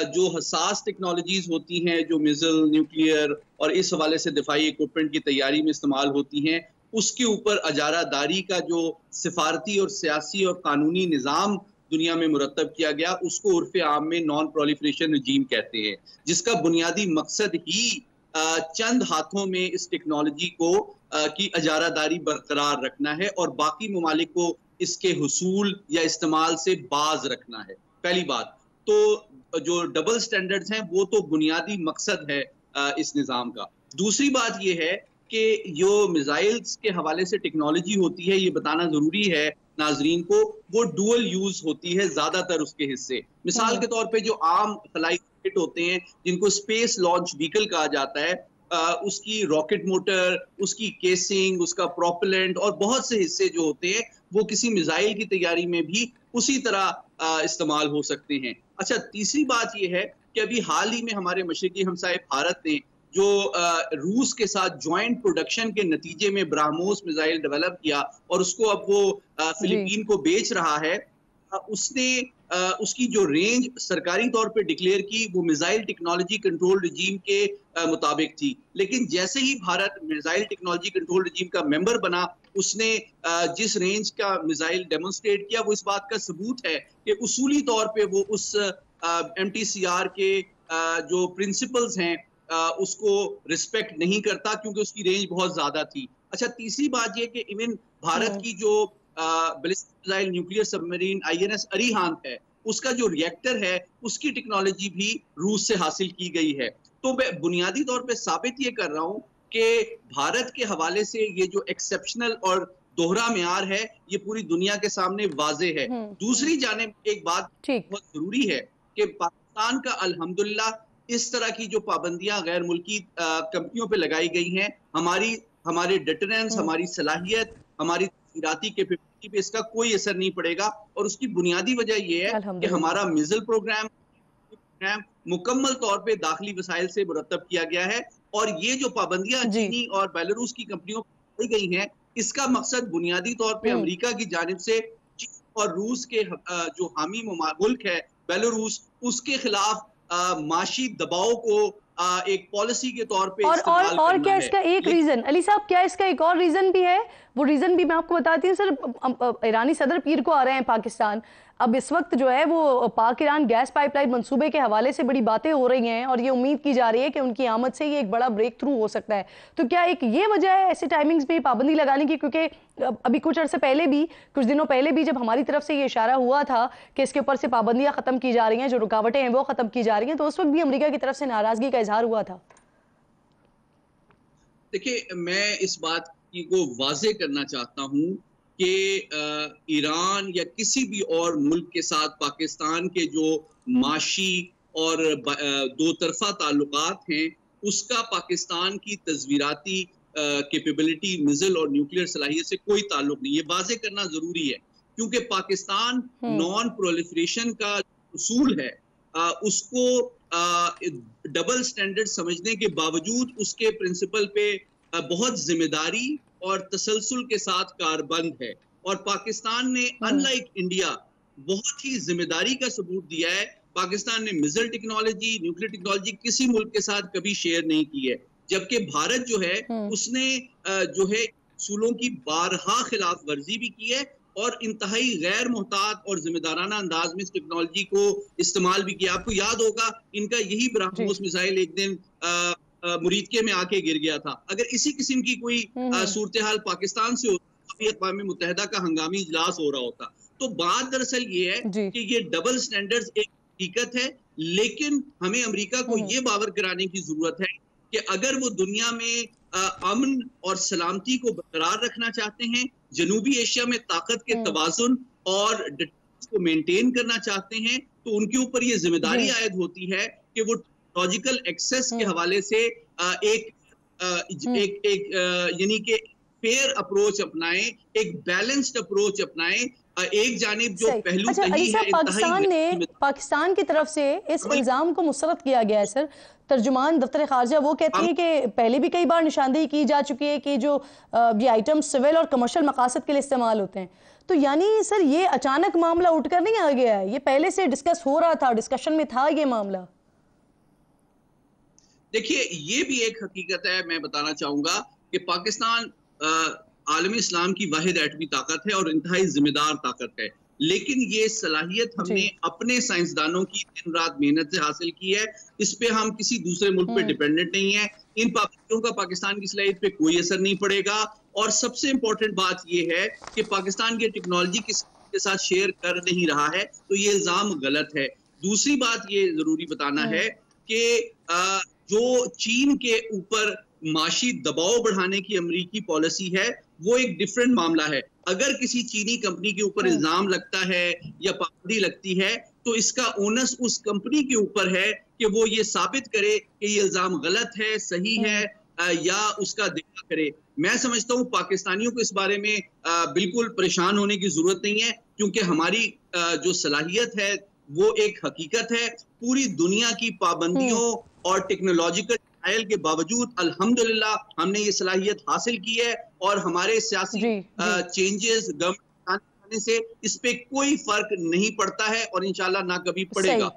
जो हसास टेक्नोलॉजीज़ होती हैं जो मिसाइल, न्यूक्लियर और इस हवाले से दिफाई इक्विपमेंट की तैयारी में इस्तेमाल होती हैं, उसके ऊपर अजारादारी का जो सिफारती और सियासी और कानूनी निज़ाम दुनिया में मुरतब किया गया, उसको उर्फ़े आम में नॉन प्रोलिफरेशन रजीम कहते हैं, जिसका बुनियादी मकसद ही चंद हाथों में इस टेक्नोलॉजी को की अजारादारी बरकरार रखना है और बाकी ममालिक को इसके हुसूल या इस्तेमाल से बाज रखना है। पहली बात तो जो डबल स्टैंडर्ड्स हैं वो तो बुनियादी मकसद है इस निज़ाम का। दूसरी बात यह है कि जो मिसाइल्स के हवाले से टेक्नोलॉजी होती है, ये बताना जरूरी है नाजरीन को, वो डुअल यूज होती है ज्यादातर उसके हिस्से। मिसाल के तौर पे जो आम फ्लाई रॉकेट होते हैं जिनको स्पेस लॉन्च व्हीकल कहा जाता है, उसकी रॉकेट मोटर, उसकी केसिंग, उसका प्रोपेलेंट और बहुत से हिस्से जो होते हैं वो किसी मिसाइल की तैयारी में भी उसी तरह इस्तेमाल हो सकते हैं। अच्छा, तीसरी बात ये है कि अभी हाल ही में हमारे मशरकी हमसाए भारत ने जो रूस के साथ ज्वाइंट प्रोडक्शन के नतीजे में ब्राह्मोस मिसाइल डेवलप किया और उसको अब वो फिलीपीन को बेच रहा है, उसने उसकी जो रेंज सरकारी तौर पे डिक्लेयर की वो मिसाइल टेक्नोलॉजी कंट्रोल रिजीम के मुताबिक थी। लेकिन जैसे ही Bharat missile technology control regime का मेंबर बना, उसने जिस रेंज का मिसाइल डेमोन्स्ट्रेट किया वो इस बात का सबूत है कि उसूली तौर पे वो उस MTCR के जो प्रिंसिपल्स हैं उसको रिस्पेक्ट नहीं करता, क्योंकि उसकी रेंज बहुत ज्यादा थी। अच्छा, तीसरी बात ये कि इवन भारत की जो ballistic missile nuclear submarine INS Arihant है, उसका जो रिएक्टर है उसकी टेक्नोलॉजी भी रूस से हासिल की गई है। तो मैं बुनियादी तौर पे साबित ये कर रहा हूँ कि भारत के हवाले से ये जो एक्सेप्शनल और दोहरा मेयार है ये पूरी दुनिया के सामने वाजे है। दूसरी जानिब एक बात बहुत जरूरी है कि पाकिस्तान का अल्हम्दुलिल्लाह इस तरह की जो पाबंदियां गैर मुल्की कंपनियों पे लगाई गई हैं, हमारे डिटरेंस, हमारी सलाहियत, हमारी तस्वीराती कैपेबिलिटी पे इसका कोई असर नहीं पड़ेगा। और उसकी बुनियादी वजह यह है कि हमारा मिसाइल प्रोग्राम मुकम्मल तौर पे दाखिली वसाइल से मुरतब किया गया है। और ये जो पाबंदियां चीनी और बेलारूस की कंपनियों पर लगाई गई हैं, इसका मकसद बुनियादी तौर पे अमेरिका की जानिब से चीन और रूस के जो हामी मुल्क है बेलारूस, उसके खिलाफ माशी दबाव को एक पॉलिसी के तौर पे और क्या इसका एक रीजन, अली साहब, क्या इसका एक और रीजन भी है? वो रीजन भी मैं आपको बताती हूँ सर। ईरानी सदर पीर को आ रहे हैं पाकिस्तान। अब इस वक्त जो है वो पाक ईरान गैस पाइपलाइन मंसूबे के हवाले से बड़ी बातें हो रही हैं और ये उम्मीद की जा रही है कि उनकी आमद से ये एक बड़ा ब्रेक थ्रू हो सकता है। तो क्या एक ये वजह है ऐसे टाइमिंग्स में पाबंदी लगाने की? क्योंकि अभी कुछ अर्से पहले भी, कुछ दिनों पहले भी जब हमारी तरफ से ये इशारा हुआ था कि इसके ऊपर से पाबंदियां खत्म की जा रही हैं, जो रुकावटें हैं वो खत्म की जा रही हैं, तो उस वक्त भी अमेरिका की तरफ से नाराजगी का इजहार हुआ था। देखिए, मैं इस बात को वाजे करना चाहता हूँ कि ईरान या किसी भी और मुल्क के साथ पाकिस्तान के जो माशी और दो तरफा ताल्लुकात हैं, उसका पाकिस्तान की तस्वीराती कैपेबिलिटी, मिसाइल और न्यूक्लियर सलाहियत से कोई ताल्लुक नहीं। ये वाजे करना जरूरी है, क्योंकि पाकिस्तान नॉन प्रोलिफरेशन का उसूल है, उसको डबल स्टैंडर्ड समझने के बावजूद उसके प्रिंसिपल पे बहुत जिम्मेदारी और तसलसल के साथ कारबंद है। और पाकिस्तान ने अनलाइक इंडिया बहुत ही जिम्मेदारी का सबूत दिया है। पाकिस्तान ने मिसाइल टेक्नोलॉजी, न्यूक्लियर टेक्नोलॉजी किसी मुल्क के साथ कभी शेयर नहीं की है, जबकि भारत जो है उसने जो है उसूलों की बारहा खिलाफ वर्जी भी की है और इंतहाई गैर मोहतात और जिम्मेदाराना अंदाज में इस टेक्नोलॉजी को इस्तेमाल भी किया। आपको याद होगा इनका यही ब्राह्मोस मिसाइल एक दिन मुरीदके में आके गिर गया था। अगर इसी किस्म की कोई सूरत हाल पाकिस्तान से होती तो अक़वाम मुत्तहिदा का हंगामी इजलास हो रहा होता। तो बात दरअसल ये है कि ये डबल स्टैंडर्ड्स एक हकीकत है, लेकिन हमें अमेरिका को ये बावर कराने की जरूरत है कि अगर वो दुनिया में अमन और सलामती को बरकरार रखना चाहते हैं, जनूबी एशिया में ताकत के तवाज़ुन और को मेंटेन करना चाहते हैं, तो उनके ऊपर ये जिम्मेदारी आयद होती है कि वो लॉजिकल एक्सेस के हवाले से यानी कि फेयर अप्रोच अपनाएं, एक बैलेंस्ड अप्रोच अपनाएं। एक जानिब जो पहलू सही है, पाकिस्तान की तरफ से इस इल्जाम को मुस्तरद किया गया है सर। तर्जुमान दफ्तर खारजा वो कहती है कि पहले भी कई बार निशानदेही की जा चुकी है कि जो ये आइटम सिविल और कमर्शियल मकासद के लिए इस्तेमाल होते हैं। तो यानी सर ये अचानक मामला उठकर नहीं आ गया है, ये पहले से डिस्कस हो रहा था, डिस्कशन में था ये मामला। देखिए, ये भी एक हकीकत है। मैं बताना चाहूंगा कि पाकिस्तान आलमी इस्लाम की वाहिद एटमी ताकत है और इंतहाई जिम्मेदार ताकत है, लेकिन ये सलाहियत हमने अपने साइंसदानों की दिन रात मेहनत से हासिल की है। इस पे हम किसी दूसरे मुल्क पे डिपेंडेंट नहीं है। इन पाबंदियों का पाकिस्तान की सलाहियत पे कोई असर नहीं पड़ेगा। और सबसे इंपॉर्टेंट बात यह है कि पाकिस्तान की टेक्नोलॉजी किसी के साथ शेयर कर नहीं रहा है, तो ये इल्जाम गलत है। दूसरी बात ये जरूरी बताना है कि जो चीन के ऊपर माशी दबाव बढ़ाने की अमेरिकी पॉलिसी है, वो एक डिफरेंट मामला है। अगर किसी चीनी कंपनी के ऊपर इल्जाम लगता है या पाबंदी लगती है, तो इसका ओनस उस कंपनी के ऊपर है कि वो ये साबित करे कि ये इल्जाम गलत है, सही है, या उसका दावा करे। मैं समझता हूँ पाकिस्तानियों को इस बारे में बिल्कुल परेशान होने की जरूरत नहीं है, क्योंकि हमारी जो सलाहियत है वो एक हकीकत है। पूरी दुनिया की पाबंदियों और टेक्नोलॉजिकल ट्रायल के बावजूद अल्हम्दुलिल्लाह हमने ये सलाहियत हासिल की है, और हमारे सियासी चेंजेस गवर्नमेंट आने से इस पे कोई फर्क नहीं पड़ता है, और इंशाल्लाह ना कभी पड़ेगा।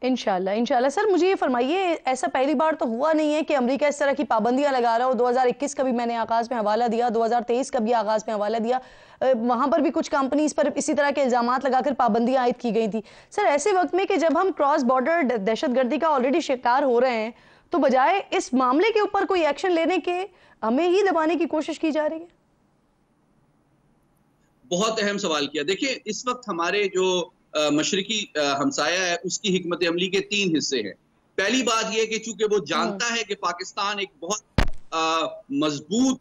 इंशाल्लाह। सर मुझे ये फरमाइए, ऐसा पहली बार तो हुआ नहीं है कि अमेरिका इस तरह की पाबंदियां लगा रहा हो? 2021 का भी मैंने आगाज में हवाला दिया, 2023 का भी आगाज में हवाला दिया, वहां पर भी कुछ कंपनीज पर इसी तरह के इल्जामात लगाकर पाबंदियां आयद की गई थी। सर ऐसे वक्त में कि जब हम क्रॉस बॉर्डर दहशतगर्दी का ऑलरेडी शिकार हो रहे हैं, तो बजाय इस मामले के ऊपर कोई एक्शन लेने के हमें ही दबाने की कोशिश की जा रही है। बहुत अहम सवाल किया। देखिए, इस वक्त हमारे जो मशरकी हमसाया है उसकी हिकमत अमली के 3 हिस्से हैं। पहली बात यह कि चूंकि वो जानता है कि पाकिस्तान एक बहुत मजबूत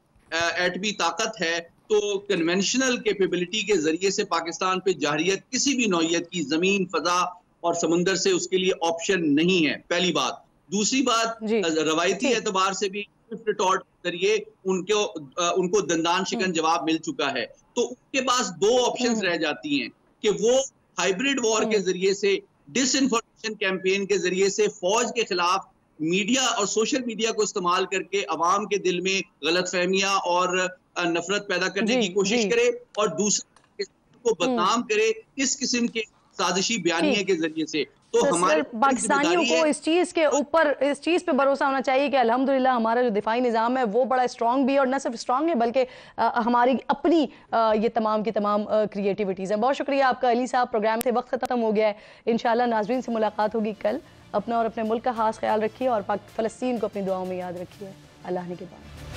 एटमी ताकत है, तो कन्वेंशनल कैपेबिलिटी के जरिए से पाकिस्तान पे जहरियत किसी भी नौयत की जमीन, फजा और समुंदर से उसके लिए ऑप्शन नहीं है। पहली बात। दूसरी बात, रवायती एतबार से भी रिटॉर्ट के जरिए उनको दंदान शिकन जवाब मिल चुका है। तो उनके पास 2 ऑप्शंस रह जाती हैं कि वो हाइब्रिड वॉर के जरिए से, डिसइंफॉर्मेशन कैंपेन के जरिए से फौज के खिलाफ मीडिया और सोशल मीडिया को इस्तेमाल करके अवाम के दिल में गलतफहमियां और नफरत पैदा करने की कोशिश करे, और दूसरे को बदनाम करे इस किस्म के साजिशी बयानिए के जरिए से। तो हमारे पाकिस्तानियों को इस चीज के ऊपर, इस चीज पे भरोसा होना चाहिए कि अल्हम्दुलिल्लाह हमारा जो दिफाई निज़ाम है वो बड़ा स्ट्रांग भी है, और न सिर्फ स्ट्रांग है बल्कि हमारी अपनी ये तमाम की तमाम क्रिएटिविटीज़ हैं। बहुत शुक्रिया आपका अली साहब। प्रोग्राम से वक्त खत्म हो गया है। इंशाल्लाह नाज़रीन से मुलाकात होगी कल। अपना और अपने मुल्क का खास ख्याल रखिए, और फ़लस्तीन को अपनी दुआओं में याद रखिए। अल्लाह ने के बाद।